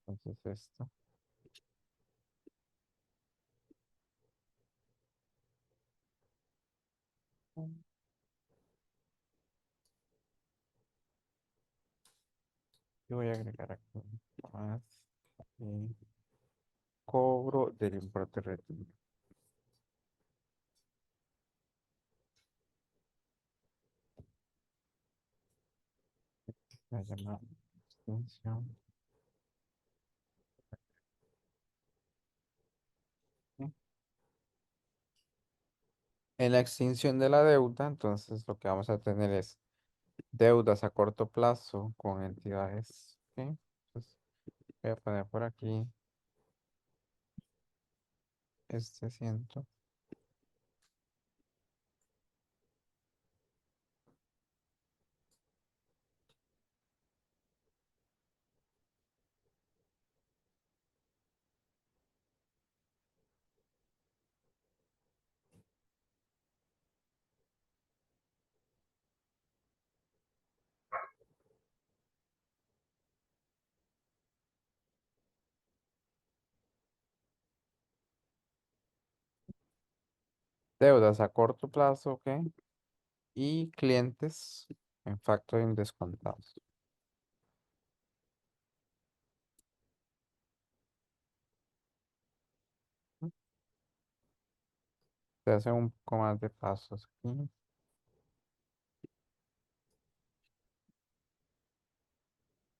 Entonces, esto. Y voy a agregar aquí más eh, cobro del importe retenido. Se llama extinción. ¿Sí? En la extinción de la deuda, entonces lo que vamos a tener es deudas a corto plazo con entidades. ¿Sí? Entonces, voy a poner por aquí este asiento. Deudas a corto plazo, ¿ok? Y clientes. en factoring descontados. Se hace un poco más de pasos aquí.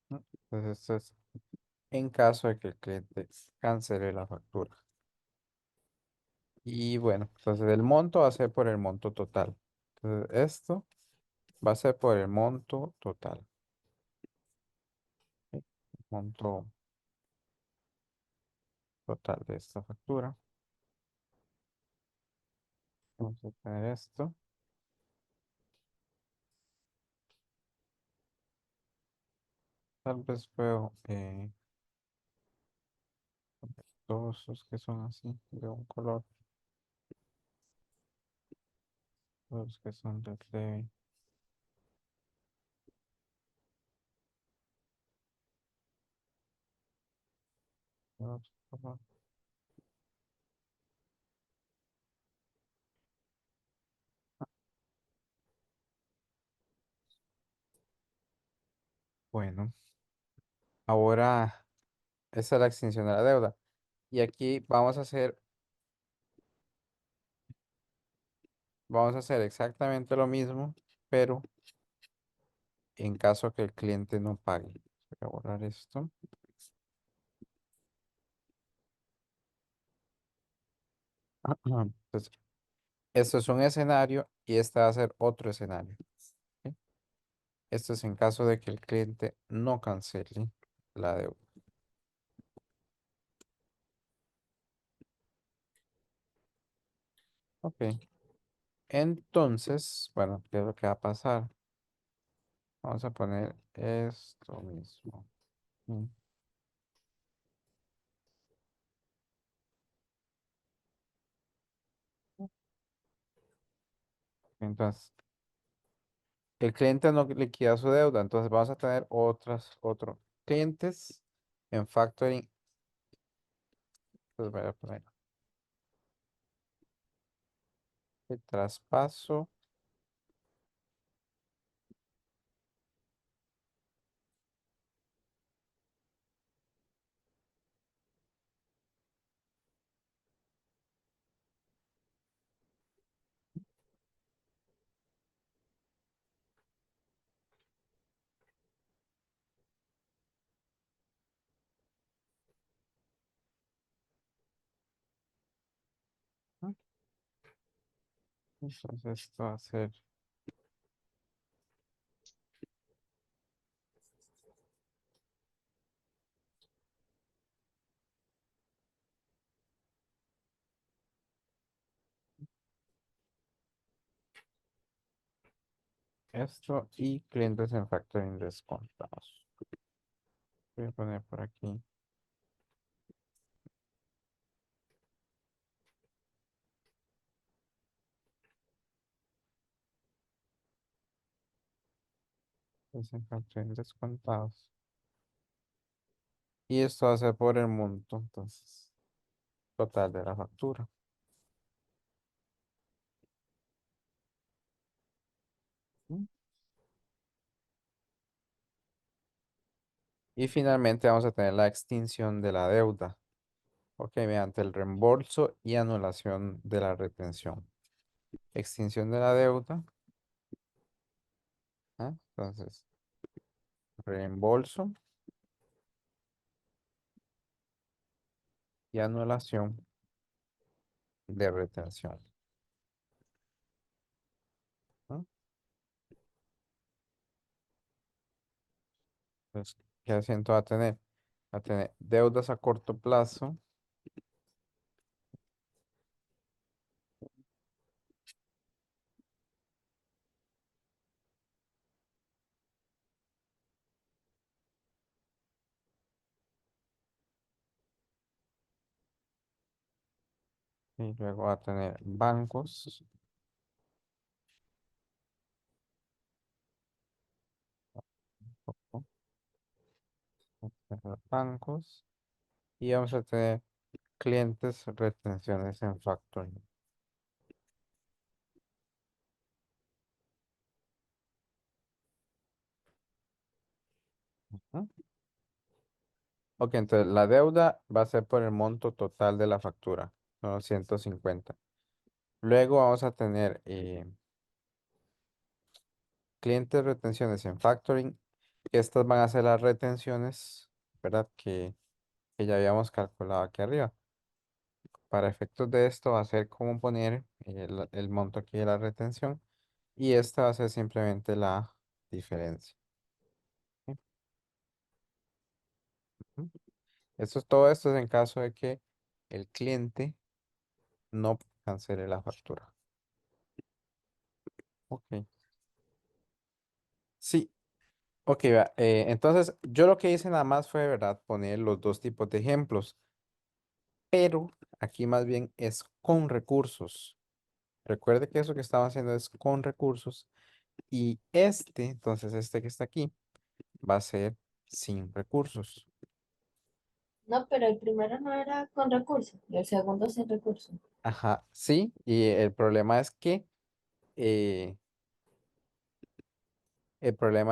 Entonces, esto es en caso de que el cliente cancele la factura. Y bueno, entonces el monto va a ser por el monto total. Entonces, esto va a ser por el monto total. ¿Sí? Monto total de esta factura. Vamos a tener esto. Tal vez puedo todos los que son así, de un color, todos los que son de leve, de otro color. Bueno, ahora esa es la extinción de la deuda. Y aquí vamos a hacer exactamente lo mismo, pero en caso que el cliente no pague. Voy a borrar esto. Entonces, esto es un escenario y este va a ser otro escenario. ¿Sí? Esto es en caso de que el cliente no cancele la deuda. Ok. Entonces, bueno, ¿qué es lo que va a pasar? Vamos a poner esto mismo. Mm. Entonces, el cliente no liquida su deuda, entonces vamos a tener otros clientes en factoring. Entonces voy a poner el traspaso. ¿No? Entonces esto va a ser, esto y clientes en factoring descontados. Voy a poner por aquí. Clientes en factoring descontados. Y esto va a ser por el monto, entonces, total de la factura. ¿Mm? Y finalmente vamos a tener la extinción de la deuda. Ok, mediante el reembolso y anulación de la retención. Extinción de la deuda. ¿Ah? Entonces, reembolso y anulación de retención. ¿No? Entonces, ¿qué asiento va a tener? Va a tener deudas a corto plazo y luego va a tener bancos, ojo, va a tener bancos y vamos a tener clientes, retenciones en factoring. Ujú. Ok, entonces la deuda va a ser por el monto total de la factura, son los 150. Luego vamos a tener clientes retenciones en factoring, que estas van a ser las retenciones, ¿verdad? Que ya habíamos calculado aquí arriba. Para efectos de esto va a ser como poner el monto aquí de la retención y esta va a ser simplemente la diferencia. ¿Sí? Ujú. Todo esto es en caso de que el cliente no cancele la factura. Ok. Sí, ok, vea, entonces yo lo que hice nada más fue, ¿verdad? Poner los dos tipos de ejemplos, pero aquí más bien es con recursos. Recuerde que eso que estaba haciendo es con recursos y entonces este que está aquí, va a ser sin recursos. No, pero el primero no era con recursos, y el segundo sin recursos. Ajá, sí, y eh, el problema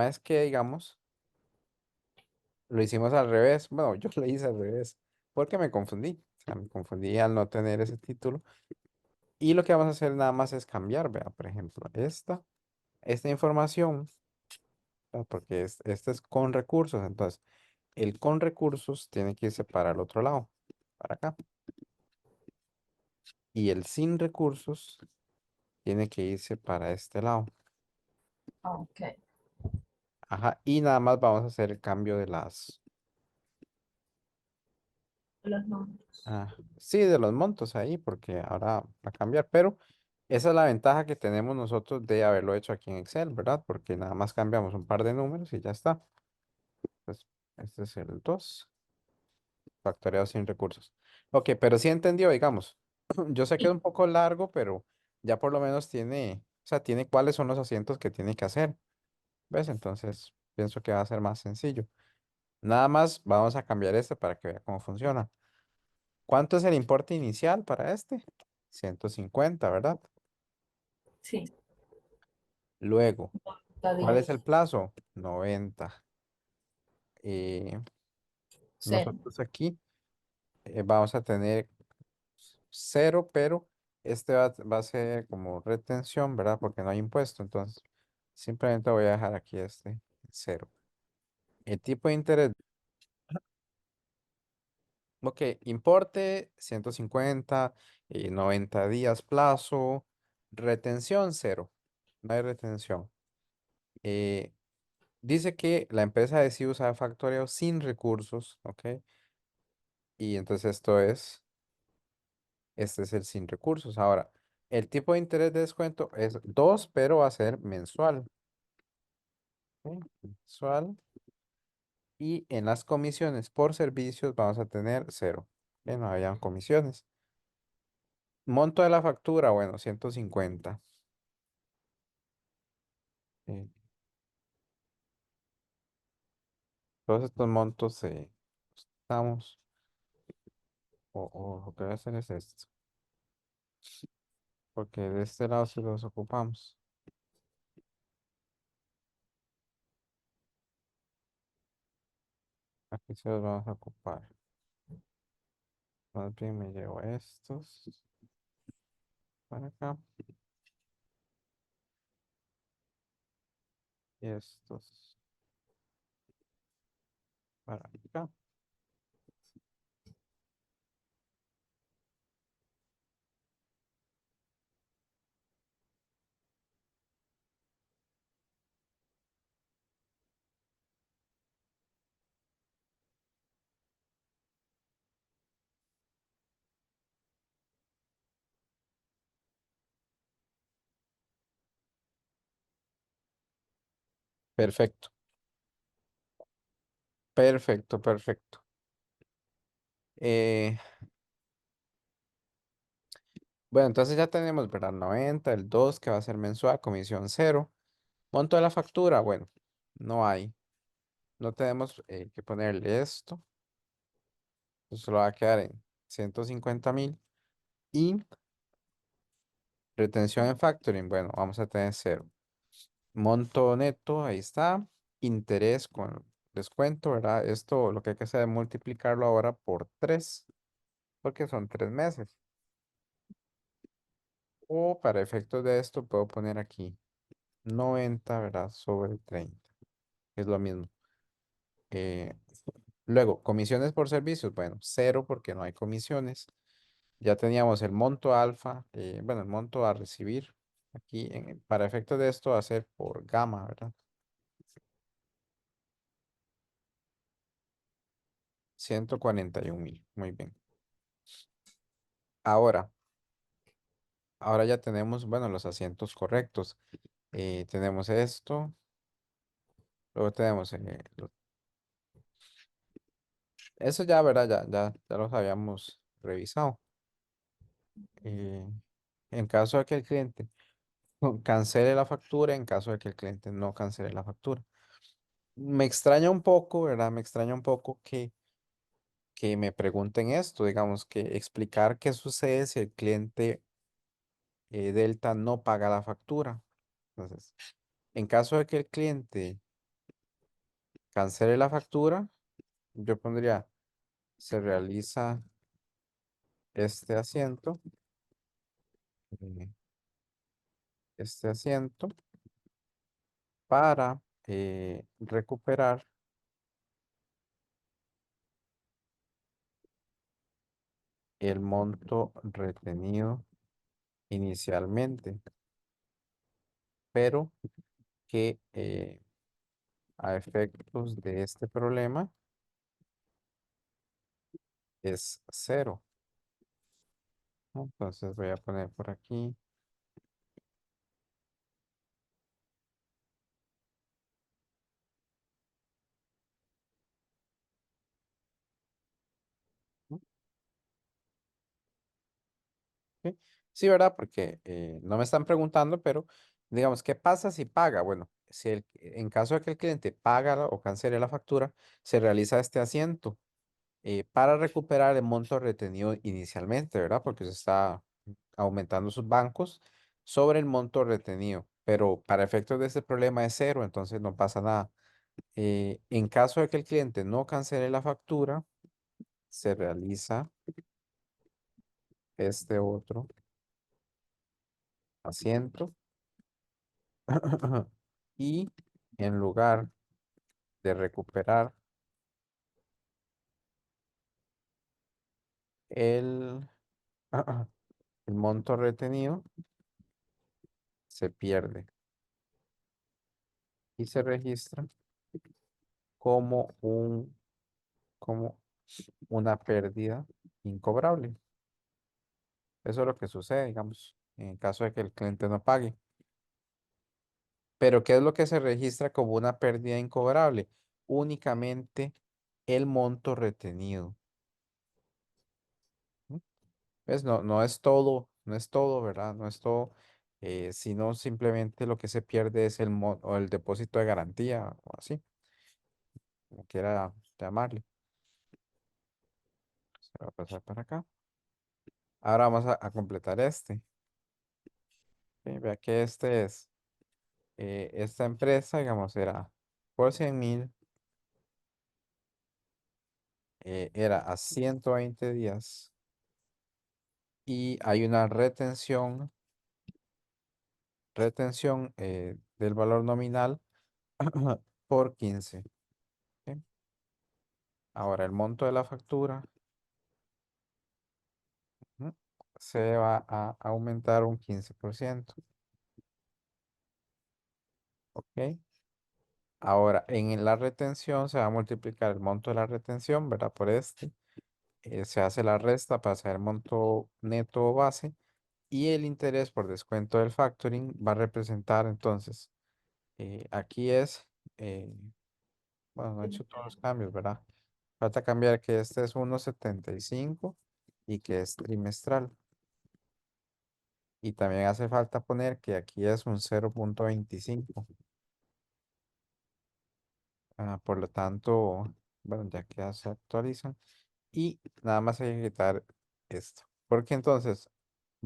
es que, digamos, lo hicimos al revés. Bueno, yo lo hice al revés, porque me confundí. O sea, me confundí al no tener ese título. Y lo que vamos a hacer nada más es cambiar, vea, por ejemplo, esta información, ¿verdad? Porque este es con recursos. Entonces, el con recursos tiene que irse para el otro lado, para acá. Y el sin recursos tiene que irse para este lado. Ah, ok, Ajá, y nada más vamos a hacer el cambio los números. sí, de los montos ahí, porque ahora va a cambiar, pero esa es la ventaja que tenemos nosotros de haberlo hecho aquí en Excel, ¿verdad? Porque nada más cambiamos un par de números y ya está. Pues este es el 2 factoreado sin recursos. Ok, pero sí entendió, digamos. Yo sé que es Sí, un poco largo, pero ya por lo menos o sea, tiene cuáles son los asientos que tiene que hacer. ¿Ves? Entonces, pienso que va a ser más sencillo. Nada más vamos a cambiar este para que vea cómo funciona. ¿Cuánto es el importe inicial para este? 150, ¿verdad? sí, Luego, está ¿cuál es 10, el plazo? 90. cero. Nosotros aquí vamos a tener cero, pero este va a ser como retención, ¿verdad? Porque no hay impuesto. Entonces, simplemente voy a dejar aquí este cero. El tipo de interés, ok, importe 150, 90 días plazo, retención cero. No hay retención. Eh, Dice que la empresa decide usar factoreo sin recursos, ¿ok? Y entonces este es el sin recursos. Ahora, el tipo de interés de descuento es 2, pero va a ser mensual. ¿Ok? Mensual. Y en las comisiones por servicios vamos a tener cero. ¿Ok? No habían comisiones. Monto de la factura, bueno, 150. Eh, Todos estos montos estamos, o lo que voy a hacer es esto, porque de este lado sí los ocupamos. Aquí se los vamos a ocupar. Más bien me llevo estos para acá y estos para acá. Perfecto, perfecto, perfecto. Eh, bueno, entonces ya tenemos, ¿verdad? 90, el 2 que va a ser mensual, comisión cero. Monto de la factura, bueno, no hay. No tenemos que ponerle esto. Eso lo va a quedar en 150.000. Y retención en factoring, bueno, vamos a tener cero. Monto neto, ahí está. Interés descuento, ¿verdad? Esto lo que hay que hacer es multiplicarlo ahora por 3 porque son 3 meses. O para efectos de esto puedo poner aquí 90, ¿verdad? Sobre 30, es lo mismo. Eh, Luego, comisiones por servicios, bueno, cero porque no hay comisiones. Ya teníamos el monto alfa, bueno, el monto a recibir. Aquí, para efectos de esto, va a ser por gamma, ¿verdad? 141.000, muy bien. Ahora, ahora ya tenemos, bueno, los asientos correctos. Tenemos esto, luego tenemos, eso ya, ¿verdad? Ya los habíamos revisado. Eh, en caso de que el cliente cancele la factura, en caso de que el cliente no cancele la factura. Me extraña un poco, ¿verdad? Me extraña un poco que me pregunten esto, digamos, que explicar qué sucede si el cliente Delta no paga la factura. Entonces, en caso de que el cliente cancele la factura, yo pondría, se realiza este asiento, eh, este asiento para recuperar el monto retenido inicialmente, pero que a efectos de este problema es cero, ¿no? Entonces voy a poner por aquí. ¿No? ¿Ok? Sí, ¿verdad? Porque no me están preguntando, pero digamos, ¿qué pasa si paga? Bueno, si en caso de que el cliente paga o cancele la factura, se realiza este asiento para recuperar el monto retenido inicialmente, ¿verdad? Porque se está aumentando sus bancos sobre el monto retenido, pero para efectos de este problema es cero, entonces no pasa nada. En caso de que el cliente no cancele la factura, se realiza este otro asiento y en lugar de recuperar el, el monto retenido, se pierde y se registra como como una pérdida incobrable. Eso es lo que sucede, digamos, en caso de que el cliente no pague. Pero ¿qué es lo que se registra como una pérdida incobrable? Únicamente el monto retenido. ¿No? ¿Ves? No, no es todo, no es todo, ¿verdad? No es todo, sino simplemente lo que se pierde es o el depósito de garantía o así, como quiera llamarle. Se va a pasar para acá. Ahora vamos a completar este. Ok, vea que este es, esta empresa, digamos, era por 100.000, era a 120 días y hay una retención del valor nominal por 15. ¿Ok? Ahora el monto de la factura, ujú, se va a aumentar un 15%. ¿Ok? Ahora en la retención se va a multiplicar el monto de la retención, ¿verdad? Por este. Se hace la resta para saber el monto neto base y el interés por descuento del factoring va a representar entonces, aquí es, eh, bueno, no he hecho todos los cambios, ¿verdad? Falta cambiar que este es 1,75 y que es trimestral. Y también hace falta poner que aquí es un 0,25. Por lo tanto, bueno, ya que se actualizan. Y nada más hay que quitar esto. Porque entonces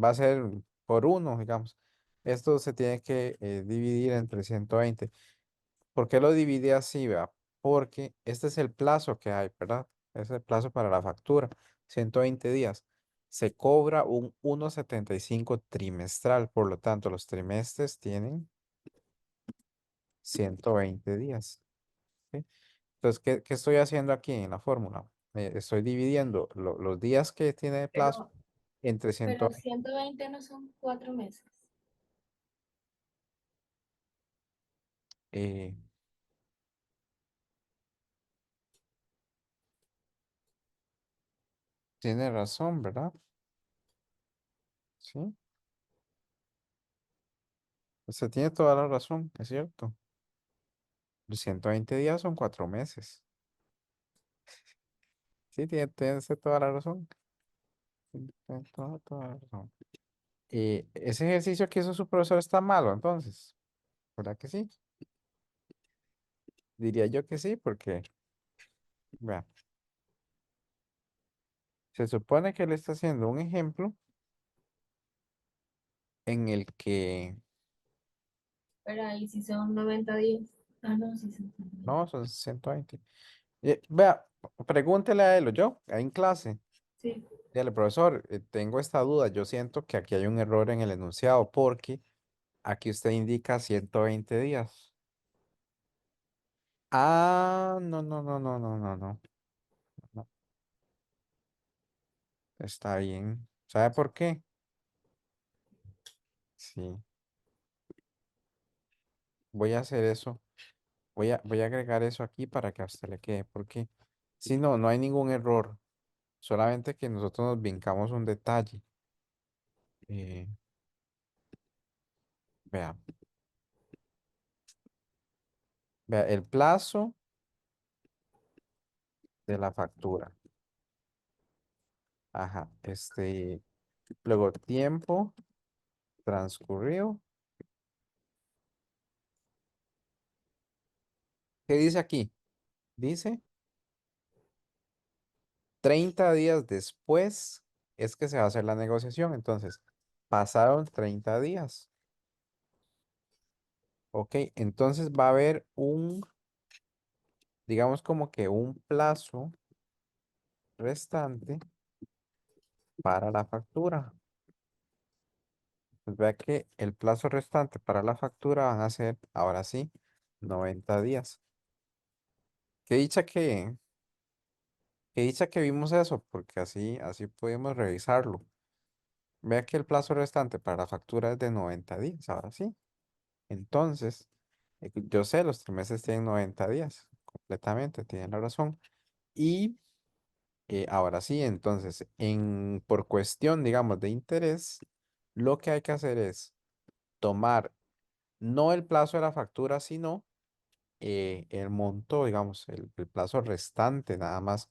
va a ser por uno, digamos. Esto se tiene que dividir entre 120. ¿Por qué lo divide así, vea? porque este es el plazo que hay, ¿verdad? Es el plazo para la factura, 120 días. Se cobra un 1,75 trimestral, por lo tanto, los trimestres tienen 120 días. ¿Sí? Entonces, ¿qué estoy haciendo aquí en la fórmula? Estoy dividiendo los días que tiene de plazo Pero, entre pero 120. 120 no son 4 meses. eh, tiene razón, ¿verdad? Sí, usted tiene toda la razón, es cierto. Los 120 días son 4 meses. Sí, tiene usted toda la razón. Tiene toda la razón. Y ese ejercicio que hizo su profesor está malo, entonces, ¿verdad que sí? Diría yo que sí, porque, vea, se supone que él está haciendo un ejemplo en el que, Pero ahí si son 90 días. Ah, no, sí son 90. no, son 120. Vea, pregúntele a él o yo, ahí en clase. Sí, Dígale, profesor, tengo esta duda. Yo siento que aquí hay un error en el enunciado porque aquí usted indica 120 días. Ah, no, no, no, no, no, no, no. No, está bien. ¿Sabe por qué? Sí, voy a hacer eso. Voy a agregar eso aquí para que a usted le quede. Porque si no, no hay ningún error. Solamente que nosotros nos brincamos un detalle. Eh, vea, vea, el plazo de la factura. Ajá, luego tiempo transcurrido. ¿Qué dice aquí? Dice 30 días después es que se va a hacer la negociación. Entonces, pasaron 30 días. Ok, entonces va a haber digamos como que un plazo restante para la factura. Pues vea que el plazo restante para la factura van a ser, ahora sí, 90 días. Qué dicha qué dicha que vimos eso, porque así podemos revisarlo. Vea que el plazo restante para la factura es de 90 días, ahora sí. Entonces, yo sé, los trimestres tienen 90 días, completamente, tienen la razón. Y ahora sí, entonces, por cuestión, digamos, de interés, lo que hay que hacer es tomar no el plazo de la factura, sino el monto, digamos, el plazo restante, nada más.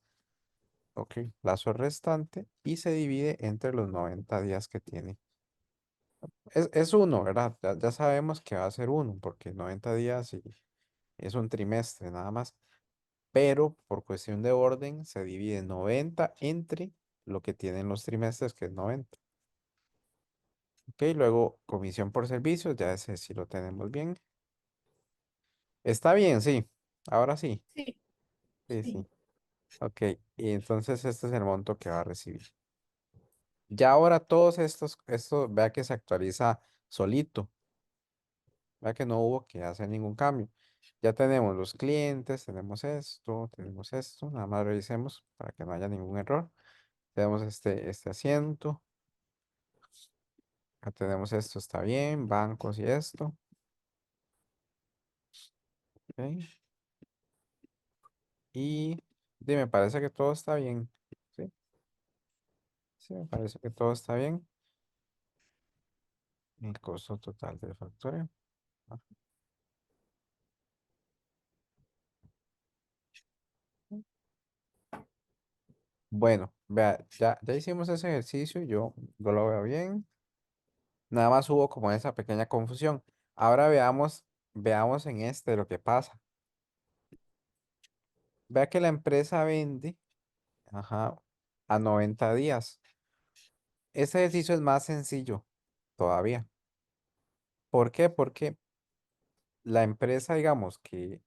Ok, plazo restante y se divide entre los 90 días que tiene. Es uno, ¿verdad? Ya sabemos que va a ser uno, porque 90 días y es un trimestre nada más, pero por cuestión de orden se divide 90 entre lo que tienen los trimestres, que es 90. Ok, luego comisión por servicios, ya ese sí lo tenemos bien. Está bien, sí. Ahora sí. sí, Sí, sí. sí. Ok, y entonces este es el monto que va a recibir. Ya ahora todos esto vea que se actualiza solito. Vea que no hubo que hacer ningún cambio. Ya tenemos los clientes, tenemos esto. Nada más revisemos para que no haya ningún error. Tenemos este asiento. Acá tenemos esto, está bien. Bancos y esto. Ok. Y me parece que todo está bien. Sí, sí, me parece que todo está bien. El costo total de factura. Ah, bueno, vea, ya hicimos ese ejercicio. Yo lo veo bien. Nada más hubo como esa pequeña confusión. Ahora veamos en lo que pasa. Vea que la empresa vende, ajá, a 90 días. Este ejercicio es más sencillo todavía. ¿Por qué? Porque la empresa, digamos que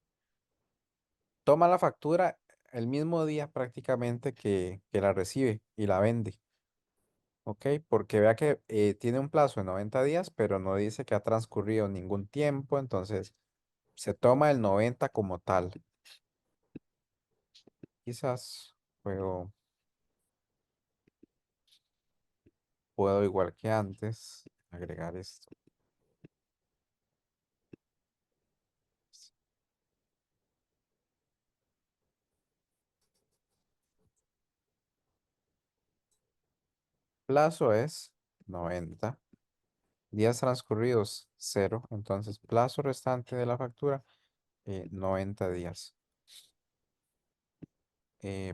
toma la factura el mismo día prácticamente que la recibe y la vende. ¿Ok? Porque vea que tiene un plazo de 90 días, pero no dice que ha transcurrido ningún tiempo, entonces se toma el 90 como tal. Quizás puedo, puedo igual que antes agregar esto. Plazo es 90. Días transcurridos, cero. Entonces, plazo restante de la factura, 90 días.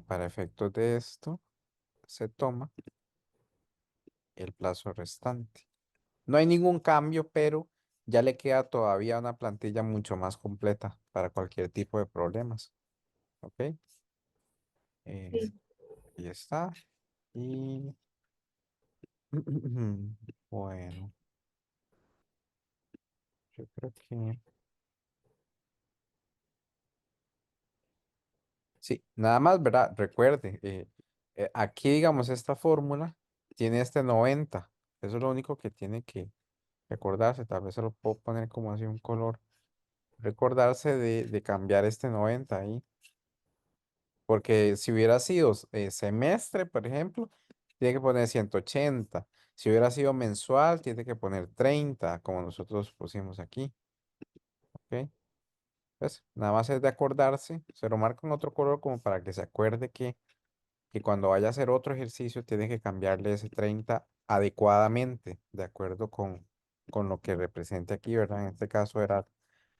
Para efectos de esto, se toma el plazo restante. No hay ningún cambio, pero ya le queda todavía una plantilla mucho más completa para cualquier tipo de problemas. ¿Ok? Eh, Sí, Ahí está. Y bueno, yo creo que sí, nada más, ¿verdad? Recuerde, aquí, digamos, esta fórmula tiene este 90. Eso es lo único que tiene que recordarse. Tal vez se lo puedo poner como así un color. Recordarse de cambiar este 90 ahí. Porque si hubiera sido semestre, por ejemplo, tiene que poner 180. Si hubiera sido mensual, tiene que poner 30, como nosotros pusimos aquí. ¿Ok? Pues nada más es de acordarse. Se lo marco en otro color como para que se acuerde que cuando vaya a hacer otro ejercicio tiene que cambiarle ese 30 adecuadamente, de acuerdo con lo que represente aquí, ¿verdad? En este caso era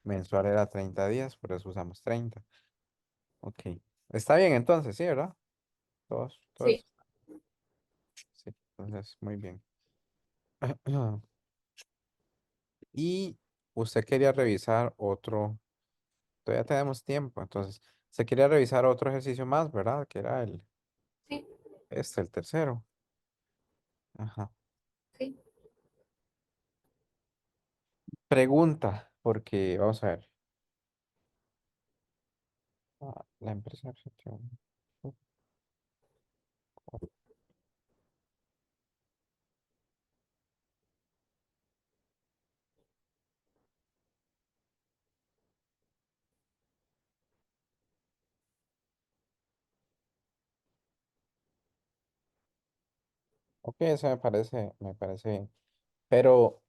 mensual, era 30 días, por eso usamos 30. Ok. Está bien entonces, sí, ¿verdad? sí, Todos. Sí, entonces, muy bien. Y usted quería revisar otro, todavía tenemos tiempo, entonces, se quería revisar otro ejercicio más, ¿verdad? Que era sí, el tercero. Ajá. sí, Pregunta, porque vamos a ver. La empresa gestiona. Ok, eso me parece bien. Pero,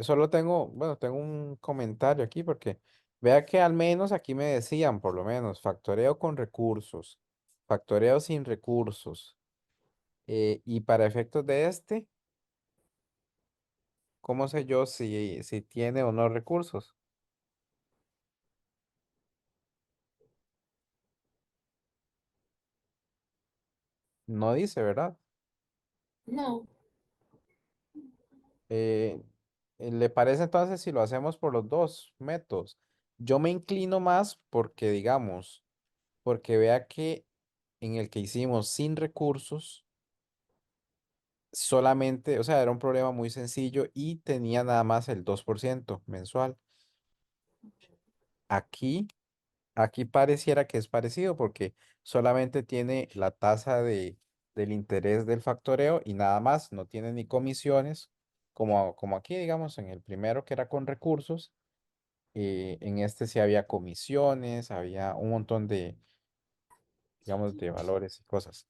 solo tengo, bueno, tengo un comentario aquí porque vea que al menos aquí me decían, por lo menos, factoreo con recursos, factoreo sin recursos. Y para efectos de este, ¿cómo sé yo si tiene o no recursos? No dice, ¿verdad? no, Eh, ¿Le parece entonces si lo hacemos por los dos métodos? Yo me inclino más porque, digamos, porque vea que en el que hicimos sin recursos, solamente, o sea, era un problema muy sencillo y tenía nada más el 2% mensual. Aquí, aquí pareciera que es parecido porque solamente tiene la tasa del interés del factoreo y nada más, no tiene ni comisiones, como aquí, digamos, en el primero que era con recursos. En este sí había comisiones, había un montón de, digamos, de valores y cosas.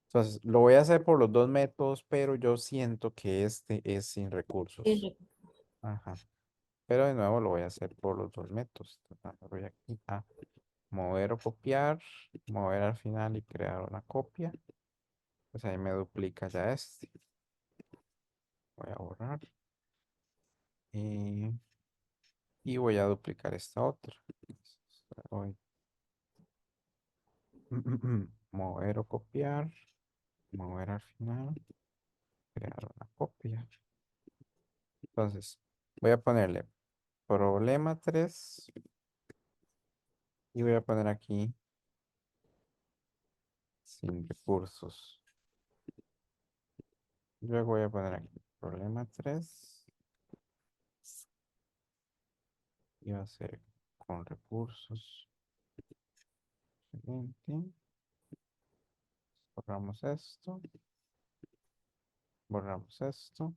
Entonces, lo voy a hacer por los dos métodos, pero yo siento que este es sin recursos. sí, Ajá. Pero de nuevo lo voy a hacer por los dos métodos. Entonces, voy aquí a mover o copiar, mover al final y crear una copia. Pues ahí me duplica ya este. Voy a borrar. Y, y voy a duplicar esta otra. Voy mover o copiar, mover al final, crear una copia. Entonces, voy a ponerle problema 3 y voy a poner aquí sin recursos. Luego voy a poner aquí problema 3 y va a ser con recursos. Excelente. Borramos esto, borramos esto.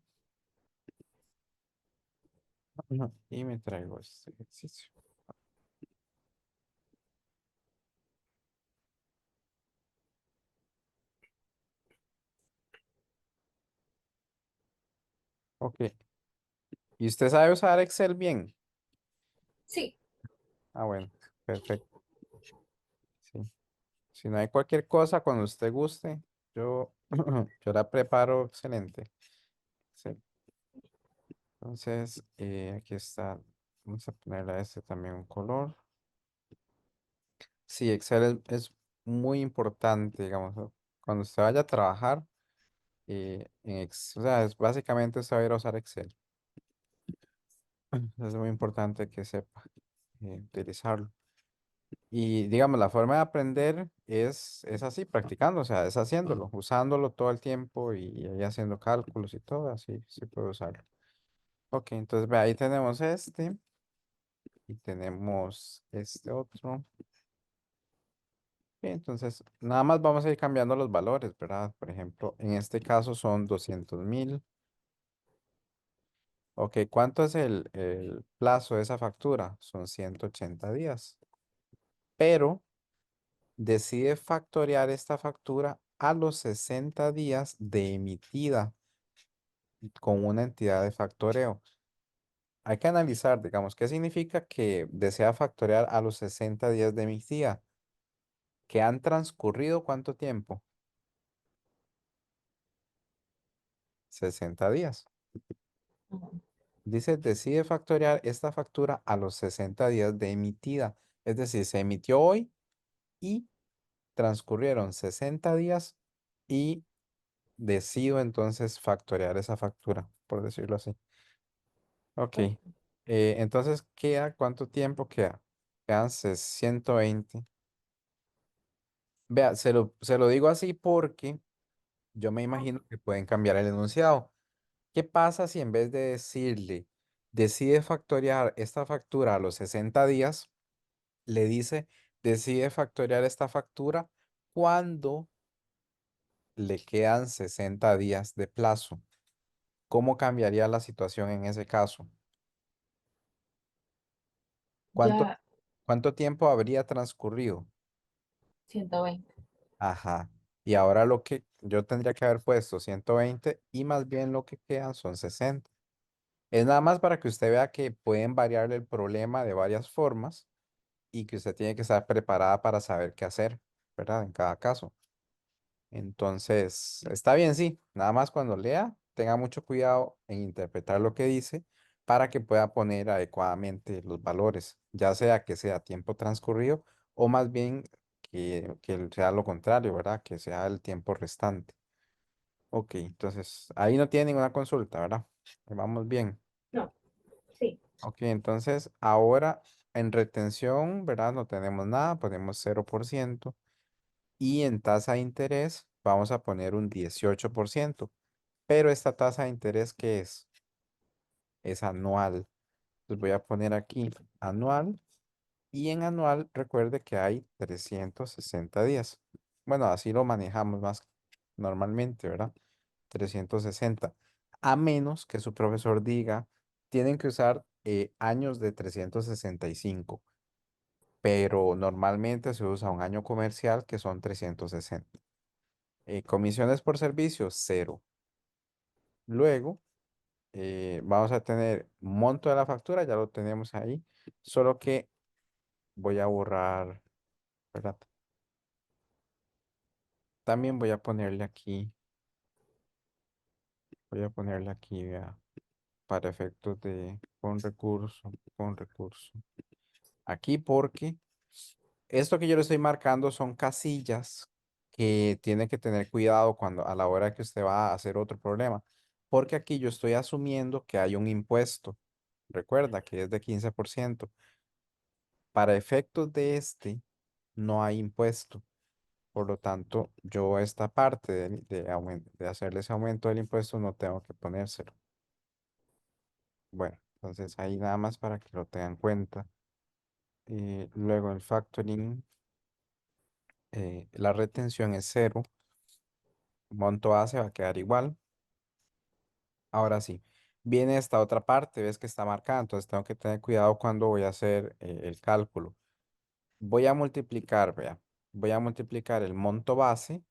Ujú, y me traigo este ejercicio. Ok. ¿Y usted sabe usar Excel bien? Sí, Ah, bueno, perfecto. Sí. Si no hay cualquier cosa, cuando usted guste, yo, yo la preparo excelente. Sí. Entonces, aquí está. Vamos a ponerle a este también un color. Sí, Excel es muy importante, digamos, ¿no? Cuando usted vaya a trabajar, o sea, es básicamente saber usar Excel. Es muy importante que sepa utilizarlo. Y digamos, la forma de aprender es así, practicando, o sea, es haciéndolo, usándolo todo el tiempo y ahí haciendo cálculos y todo, así, sí puedo usarlo. Ok, entonces ve, ahí tenemos este y tenemos este otro. Bien, entonces, nada más vamos a ir cambiando los valores, ¿verdad? Por ejemplo, en este caso son 200.000. Ok, ¿cuánto es el plazo de esa factura? Son 180 días. Pero decide factorear esta factura a los 60 días de emitida con una entidad de factoreo. Hay que analizar, digamos, qué significa que desea factorear a los 60 días de emitida. ¿Que han transcurrido cuánto tiempo? 60 días. ujú, Dice, decide factorear esta factura a los 60 días de emitida. Es decir, se emitió hoy y transcurrieron 60 días y decido entonces factorear esa factura, por decirlo así. Ok. ok, Entonces queda, ¿cuánto tiempo queda? Quedan 120. Vea, se lo digo así porque yo me imagino que pueden cambiar el enunciado. ¿Qué pasa si en vez de decirle, decide factorear esta factura a los 60 días, le dice, decide factorear esta factura cuando le quedan 60 días de plazo? ¿Cómo cambiaría la situación en ese caso? ¿Cuánto, ya cuánto tiempo habría transcurrido? 120. Ajá. Y ahora lo que yo tendría que haber puesto 120 y más bien lo que quedan son 60. Es nada más para que usted vea que pueden variar el problema de varias formas y que usted tiene que estar preparada para saber qué hacer, ¿verdad? En cada caso. Entonces, está bien, sí. Nada más cuando lea, tenga mucho cuidado en interpretar lo que dice para que pueda poner adecuadamente los valores, ya sea que sea tiempo transcurrido o más bien que sea lo contrario, ¿verdad? Que sea el tiempo restante. Ok, entonces ahí no tiene ninguna consulta, ¿verdad? Vamos bien. No, sí, Ok, entonces ahora en retención, ¿verdad? No tenemos nada, ponemos 0%. Y en tasa de interés vamos a poner un 18%. Pero esta tasa de interés, ¿qué es? Es anual. Entonces voy a poner aquí anual. Y en anual recuerde que hay 360 días. Bueno, así lo manejamos más normalmente, ¿verdad? 360. A menos que su profesor diga, tienen que usar años de 365. Pero normalmente se usa un año comercial que son 360. Comisiones por servicio, cero. Luego, vamos a tener monto de la factura, ya lo tenemos ahí, solo que voy a borrar, ¿verdad? También voy a ponerle aquí, vea, para efectos de con recurso. Aquí porque esto que yo le estoy marcando son casillas que tiene que tener cuidado cuando a la hora que usted va a hacer otro problema, porque aquí yo estoy asumiendo que hay un impuesto. Recuerda que es de 15%. Para efectos de este, no hay impuesto. Por lo tanto, yo esta parte de hacerle ese aumento del impuesto no tengo que ponérselo. Bueno, entonces ahí nada más para que lo tengan en cuenta. Luego el factoring. la retención es cero, monto base va a quedar igual. Ahora sí, viene esta otra parte, ves que está marcada, entonces tengo que tener cuidado cuando voy a hacer el cálculo. Voy a multiplicar, vea, voy a multiplicar el monto base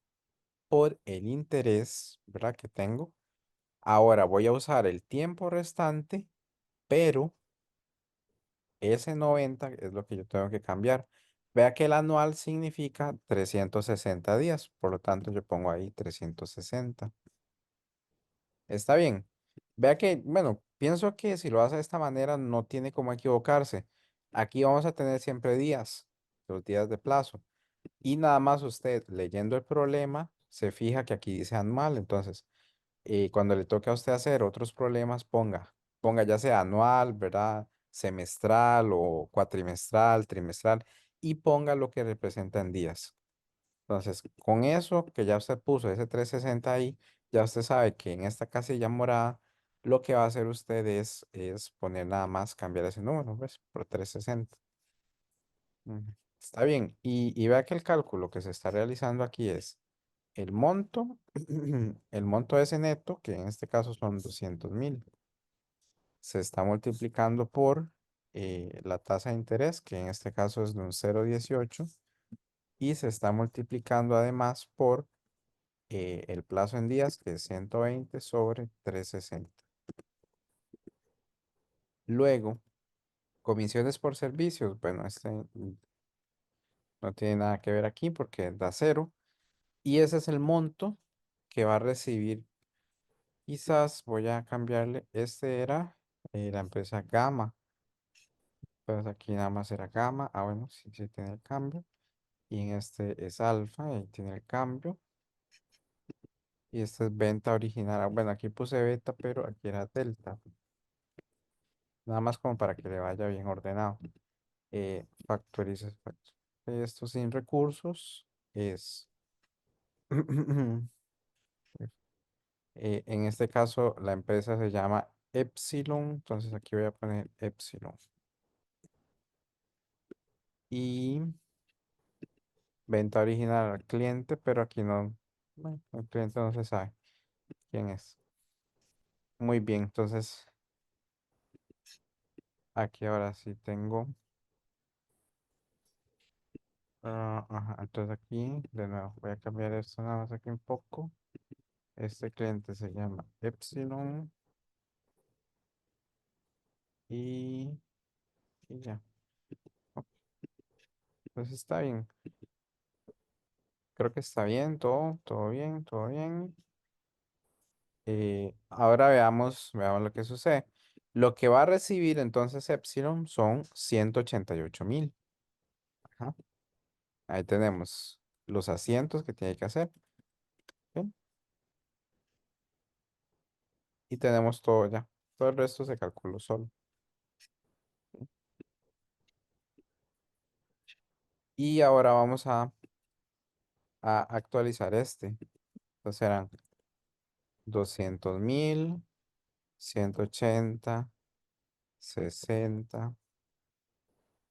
por el interés, ¿verdad? Que tengo. Ahora voy a usar el tiempo restante, pero ese 90 es lo que yo tengo que cambiar. Vea que el anual significa 360 días, por lo tanto yo pongo ahí 360. Está bien. Vea que, bueno, pienso que si lo hace de esta manera no tiene cómo equivocarse. Aquí vamos a tener siempre días, los días de plazo. Y nada más usted leyendo el problema se fija que aquí dice anual. Entonces, cuando le toque a usted hacer otros problemas, ponga ya sea anual, ¿verdad? Semestral o cuatrimestral, trimestral, y ponga lo que representa en días. Entonces, con eso que ya usted puso ese 360 ahí, ya usted sabe que en esta casilla morada, lo que va a hacer usted es poner nada más, cambiar ese número, ¿ves? Por 360. Ujú. Está bien. Y vea que el cálculo que se está realizando aquí es el monto, el monto de ese neto, que en este caso son 200.000, se está multiplicando por la tasa de interés, que en este caso es de un 0,18, y se está multiplicando además por el plazo en días, que es 120 sobre 360. Luego, comisiones por servicios, bueno, este no tiene nada que ver aquí porque da cero, y ese es el monto que va a recibir. Quizás voy a cambiarle, este era la empresa Gama. Pues aquí nada más era gamma. Ah, bueno, sí, sí tiene el cambio. Y en este es alfa, y tiene el cambio. Y este es venta original. Ah, bueno, aquí puse beta, pero aquí era delta. Nada más como para que le vaya bien ordenado. Factoriza. Esto sin recursos es. En este caso, la empresa se llama Epsilon. Entonces aquí voy a poner Epsilon. Y venta original al cliente, pero aquí no. Bueno, el cliente no se sabe quién es. Muy bien, entonces aquí ahora sí tengo. Ajá, entonces aquí de nuevo voy a cambiar esto nada más aquí un poco. Este cliente se llama Epsilon y, y ya. Ok, pues está bien. Creo que está bien, todo bien, todo bien. Ahora veamos lo que sucede. Lo que va a recibir entonces Epsilon son 188.000. Ajá. Ahí tenemos los asientos que tiene que hacer. ¿Ok? Y tenemos todo ya. Todo el resto se calculó solo. Y ahora vamos a actualizar este. Entonces serán 200.000, 180, 60.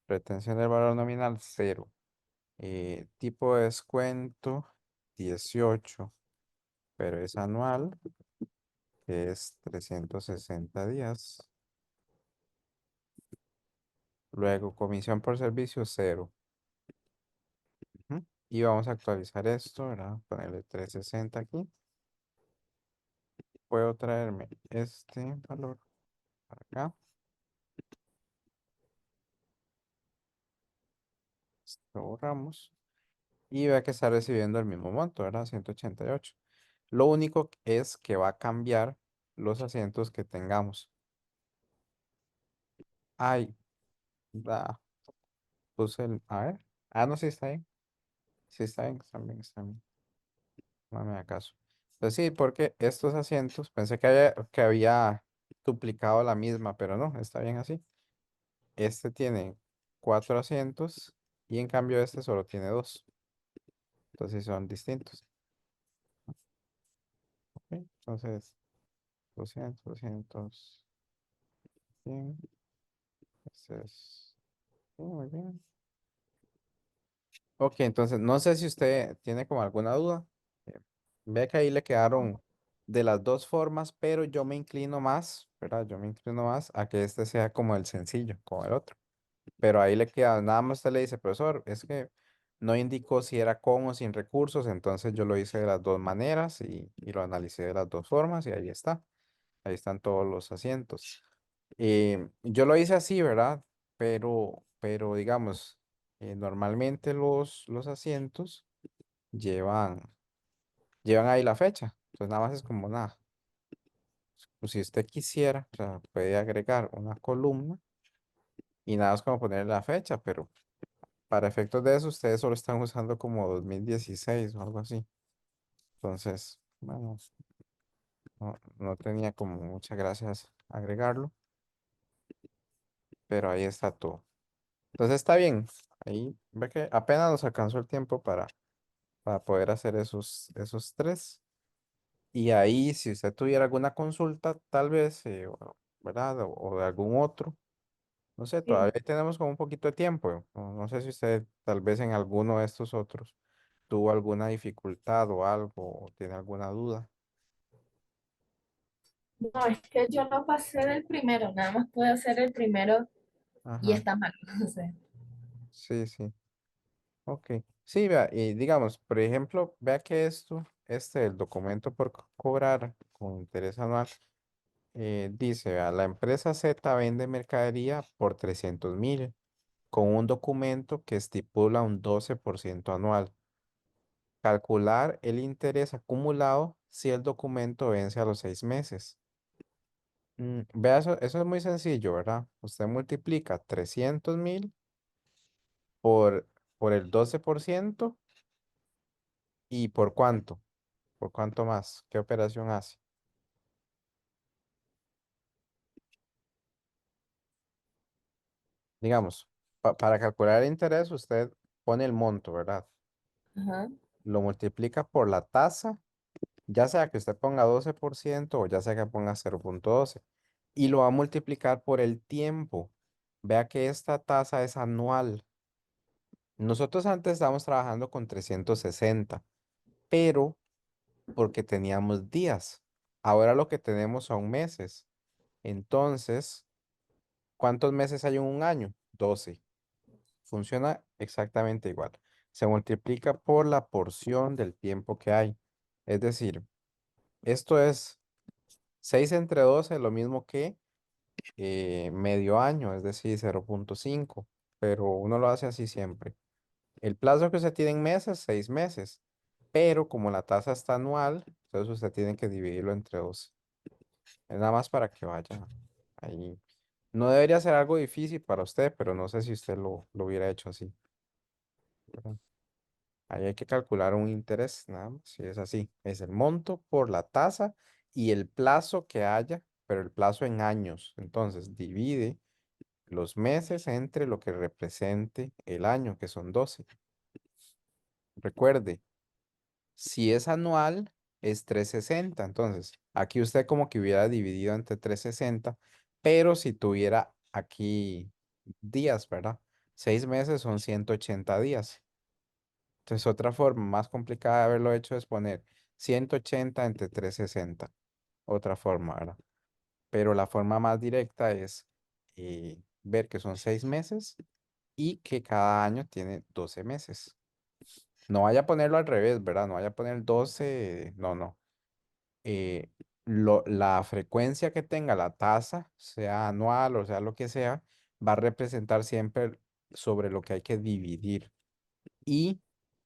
Retención del valor nominal, cero. Tipo de descuento, 18, pero es anual, que es 360 días. Luego, comisión por servicio, cero. Ujú. Y vamos a actualizar esto, ¿verdad? Ponerle 360 aquí. Puedo traerme este valor para acá. Lo borramos. Y vea que está recibiendo el mismo monto, ¿verdad? 188. Lo único es que va a cambiar los asientos que tengamos. Ay, da, puse el. A ver. Ah, no, sí está bien. Sí está bien, está bien, está bien. No me da caso. Pues sí, porque estos asientos, pensé que había duplicado la misma, pero no, está bien así. Este tiene cuatro asientos y en cambio este solo tiene dos. Entonces son distintos. ¿Ok? Entonces, 200, 200. Bien. Este es. Sí, muy bien. Ok, entonces no sé si usted tiene como alguna duda. Eh, Ve que ahí le quedaron de las dos formas, pero yo me inclino más, ¿verdad? Yo me inclino más a que este sea como el sencillo, como el otro. Pero ahí le queda, nada más usted le dice, profesor, es que no indicó si era con o sin recursos, entonces yo lo hice de las dos maneras y lo analicé de las dos formas y ahí está. Ahí están todos los asientos. Yo lo hice así, ¿verdad? Pero digamos, normalmente los asientos llevan, llevan ahí la fecha. Entonces nada más es como nada. Pues si usted quisiera, o sea, puede agregar una columna y nada más como ponerle la fecha, pero para efectos de eso, ustedes solo están usando como 2016 o algo así. Entonces, bueno, no tenía como muchas gracias agregarlo, pero ahí está todo. Entonces está bien. Ahí ve que apenas nos alcanzó el tiempo para poder hacer esos tres. Y ahí, si usted tuviera alguna consulta, tal vez, ¿verdad? O de algún otro, no sé, Sí. todavía tenemos como un poquito de tiempo. No sé si usted tal vez en alguno de estos otros tuvo alguna dificultad o algo, o tiene alguna duda. No, es que yo no pasé del primero, nada más puedo hacer el primero y Ajá, está mal. O sea, sí, sí. Ok. Sí, vea, y digamos, por ejemplo, vea que el documento por cobrar con interés anual. Dice, vea, la empresa Z vende mercadería por 300.000 con un documento que estipula un 12% anual. Calcular el interés acumulado si el documento vence a los 6 meses. Vea, eso es muy sencillo, ¿verdad? Usted multiplica 300.000 por, por el 12% y por cuánto más, ¿qué operación hace? Digamos, para calcular el interés usted pone el monto, ¿verdad? ajá. Lo multiplica por la tasa, ya sea que usted ponga 12% o ya sea que ponga 0,12 y lo va a multiplicar por el tiempo. Vea que esta tasa es anual. Nosotros antes estábamos trabajando con 360, pero porque teníamos días. Ahora lo que tenemos son meses. Entonces, ¿cuántos meses hay en un año? 12. Funciona exactamente igual. Se multiplica por la porción del tiempo que hay. Es decir, esto es 6 entre 12 lo mismo que medio año, es decir, 0,5, pero uno lo hace así siempre. El plazo que usted tiene en meses, 6 meses, pero como la tasa está anual, entonces usted tiene que dividirlo entre 12. Es nada más para que vaya ahí. No debería ser algo difícil para usted, pero no sé si usted lo hubiera hecho así, ¿verdad? Ahí hay que calcular un interés, nada más, si es así. Es el monto por la tasa y el plazo que haya, pero el plazo en años. Entonces, divide los meses entre lo que represente el año, que son 12. Recuerde, si es anual, es 360. Entonces, aquí usted como que hubiera dividido entre 360, pero si tuviera aquí días, ¿verdad? 6 meses son 180 días. Entonces, otra forma más complicada de haberlo hecho es poner 180 entre 360. Otra forma, ¿verdad? Pero la forma más directa es ver que son 6 meses y que cada año tiene 12 meses. No vaya a ponerlo al revés, ¿verdad? No vaya a poner 12, no, no. Eh, la frecuencia que tenga la tasa, sea anual o sea lo que sea, va a representar siempre sobre lo que hay que dividir. Y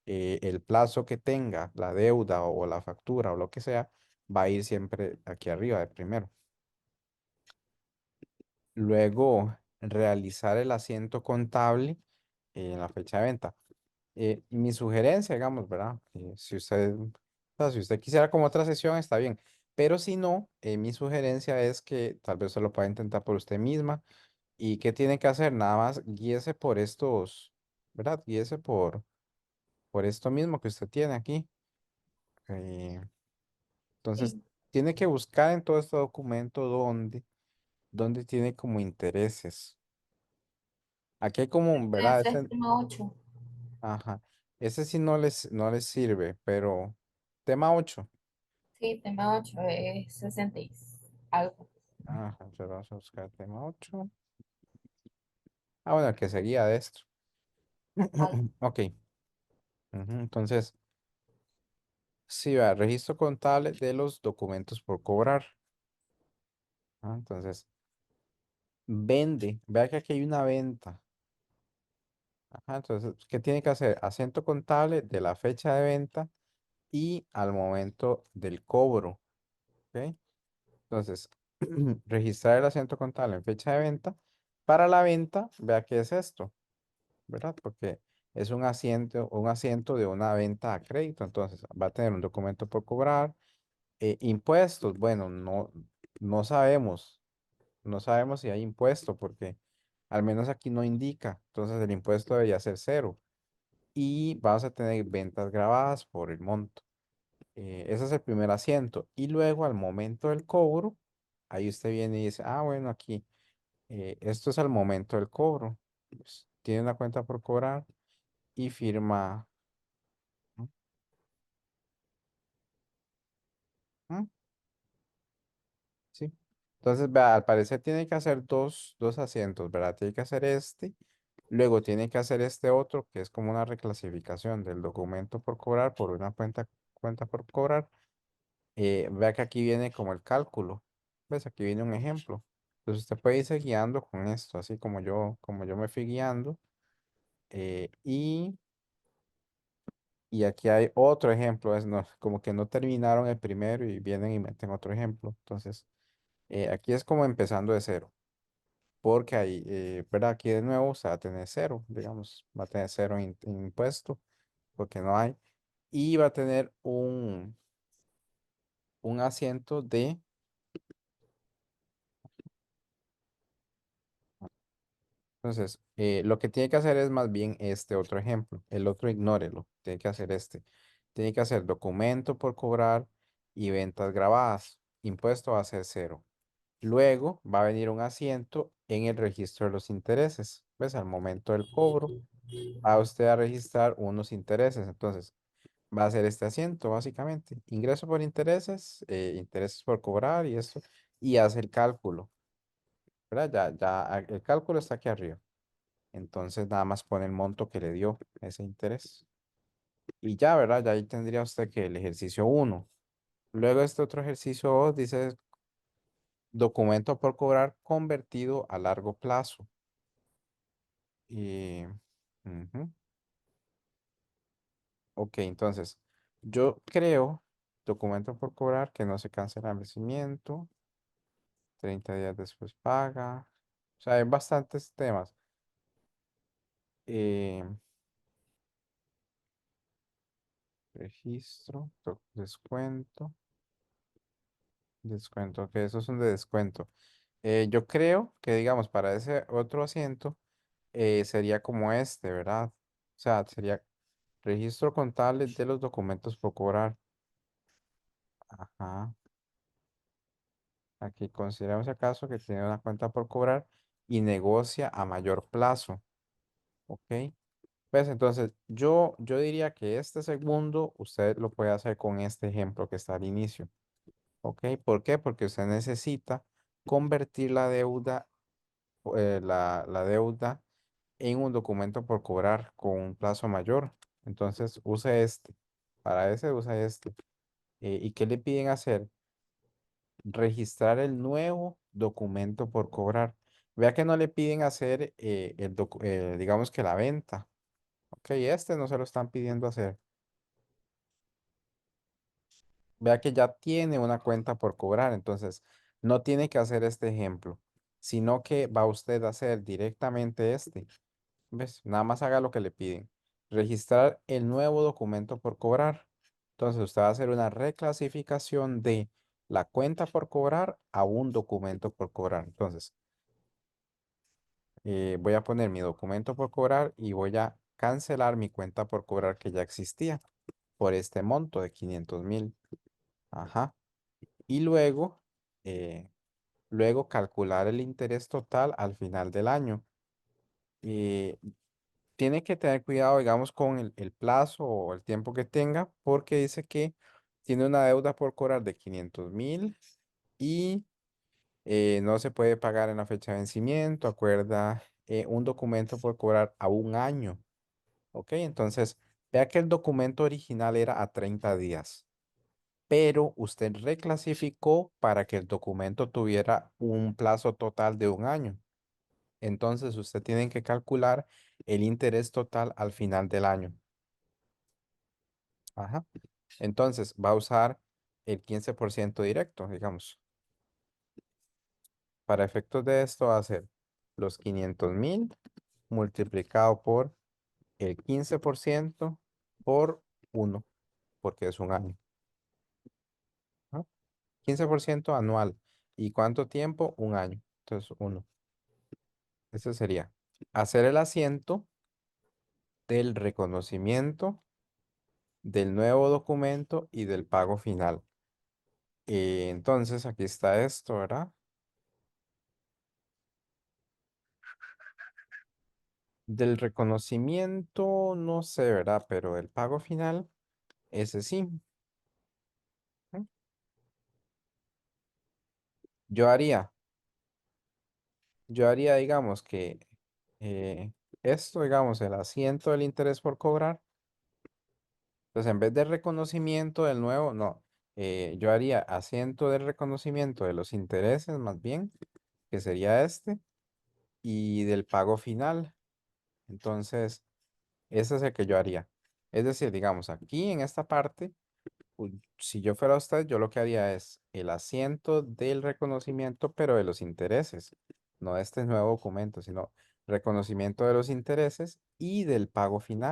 el plazo que tenga la deuda o la factura o lo que sea, va a ir siempre aquí arriba de primero. Luego, realizar el asiento contable en la fecha de venta. Mi sugerencia, digamos, ¿verdad? Si usted, o sea, si usted quisiera como otra sesión, está bien. Pero si no, mi sugerencia es que tal vez se lo pueda intentar por usted misma. ¿Y qué tiene que hacer? Nada más guíese por estos, ¿verdad? Guíese por esto mismo que usted tiene aquí. Eh, entonces, Sí. tiene que buscar en todo este documento dónde tiene como intereses. Aquí hay como, Voy a ¿verdad? hacer tema 8. Ajá. Ese sí no les sirve, pero tema 8. Sí, tema 8 es 60 algo. Ajá, entonces vamos a buscar tema 8. Ah, bueno, el que seguía de esto. Vale. Ok. Ujú, entonces, sí, va, registro contable de los documentos por cobrar. Entonces, vende. Vea que aquí hay una venta. Entonces, ¿qué tiene que hacer? Asiento contable de la fecha de venta y al momento del cobro. ¿Ok? Entonces, registrar el asiento contable en fecha de venta. Para la venta, vea qué es esto, ¿verdad? Porque es un asiento de una venta a crédito. Entonces, va a tener un documento por cobrar. Impuestos, bueno, no sabemos. No sabemos si hay impuesto porque al menos aquí no indica. Entonces, el impuesto debería ser cero. Y vamos a tener ventas grabadas por el monto. Ese es el primer asiento. Y luego al momento del cobro, ahí usted viene y dice, ah, bueno, aquí, esto es al momento del cobro. Pues, tiene una cuenta por cobrar y firma. ¿Mm? ¿Mm? Sí. Entonces, vea, al parecer tiene que hacer dos asientos, ¿verdad? Tiene que hacer este, luego tiene que hacer este otro, que es como una reclasificación del documento por cobrar por una cuenta por cobrar. Vea que aquí viene como el cálculo. ¿Ves? Aquí viene un ejemplo. Entonces usted puede irse guiando con esto, así como yo me fui guiando. Y aquí hay otro ejemplo. Como que no terminaron el primero y vienen y meten otro ejemplo. Entonces, aquí es como empezando de cero. Porque ahí, ¿verdad? Aquí de nuevo se va a tener cero, digamos, va a tener cero en impuesto, porque no hay. Y va a tener un asiento de. Entonces, lo que tiene que hacer es más bien este otro ejemplo. El otro ignórelo. Tiene que hacer este. Tiene que hacer documento por cobrar y ventas grabadas. Impuesto va a ser cero. Luego va a venir un asiento en el registro de los intereses. ¿Ves? Al momento del cobro, va usted a registrar unos intereses. Entonces, va a ser este asiento, básicamente. Ingreso por intereses, intereses por cobrar y eso. Y hace el cálculo. ¿Verdad? Ya, el cálculo está aquí arriba. Entonces nada más pone el monto que le dio ese interés. Y ya, ¿verdad? Ya ahí tendría usted que el ejercicio uno. Luego este otro ejercicio 2 dice documento por cobrar convertido a largo plazo. Y, ujú. Ok, entonces yo creo documento por cobrar que no se cancela el vencimiento. 30 días después paga. O sea, hay bastantes temas. Eh, registro, descuento. Descuento, que esos son de descuento. Yo creo que, digamos, para ese otro asiento sería como este, ¿verdad? O sea, sería registro contable de los documentos por cobrar. Ajá. Aquí consideramos acaso que tiene una cuenta por cobrar y negocia a mayor plazo. ¿Ok? Pues entonces, yo diría que este segundo usted lo puede hacer con este ejemplo que está al inicio. ¿Ok? ¿Por qué? Porque usted necesita convertir la deuda en un documento por cobrar con un plazo mayor. Entonces, use este. Para ese, usa este. ¿Y qué le piden hacer? Registrar el nuevo documento por cobrar. Vea que no le piden hacer, digamos que la venta. Ok, este no se lo están pidiendo hacer. Vea que ya tiene una cuenta por cobrar. Entonces, no tiene que hacer este ejemplo, sino que va usted a hacer directamente este. ¿Ves? Nada más haga lo que le piden. Registrar el nuevo documento por cobrar. Entonces usted va a hacer una reclasificación de la cuenta por cobrar a un documento por cobrar. Entonces, voy a poner mi documento por cobrar y voy a cancelar mi cuenta por cobrar que ya existía por este monto de 500.000. Ajá. Y luego calcular el interés total al final del año. tiene que tener cuidado, digamos, con el plazo o el tiempo que tenga, porque dice que tiene una deuda por cobrar de 500.000 y no se puede pagar en la fecha de vencimiento. Acuerda un documento por cobrar a un año. ¿Ok? Entonces, vea que el documento original era a 30 días, pero usted reclasificó para que el documento tuviera un plazo total de un año. Entonces, usted tiene que calcular el interés total al final del año. Ajá. Entonces, va a usar el 15% directo, digamos. Para efectos de esto, va a ser los 500.000 multiplicado por el 15% por uno, porque es un año. Ajá. 15% anual. ¿Y cuánto tiempo? Un año. Entonces, uno. Ese sería hacer el asiento del reconocimiento del nuevo documento y del pago final. Entonces, aquí está esto, ¿verdad? Del reconocimiento, no sé, ¿verdad? Pero el pago final, ese sí. ¿Mm? Yo haría, yo haría, digamos, que eh, esto, digamos, el asiento del interés por cobrar. Entonces, en vez de reconocimiento del nuevo, no. Yo haría asiento del reconocimiento de los intereses, más bien, que sería este, y del pago final. Entonces, ese es el que yo haría. Es decir, digamos, aquí en esta parte, si yo fuera usted, yo lo que haría es el asiento del reconocimiento, pero de los intereses, no de este nuevo documento, sino reconocimiento de los intereses y del pago final.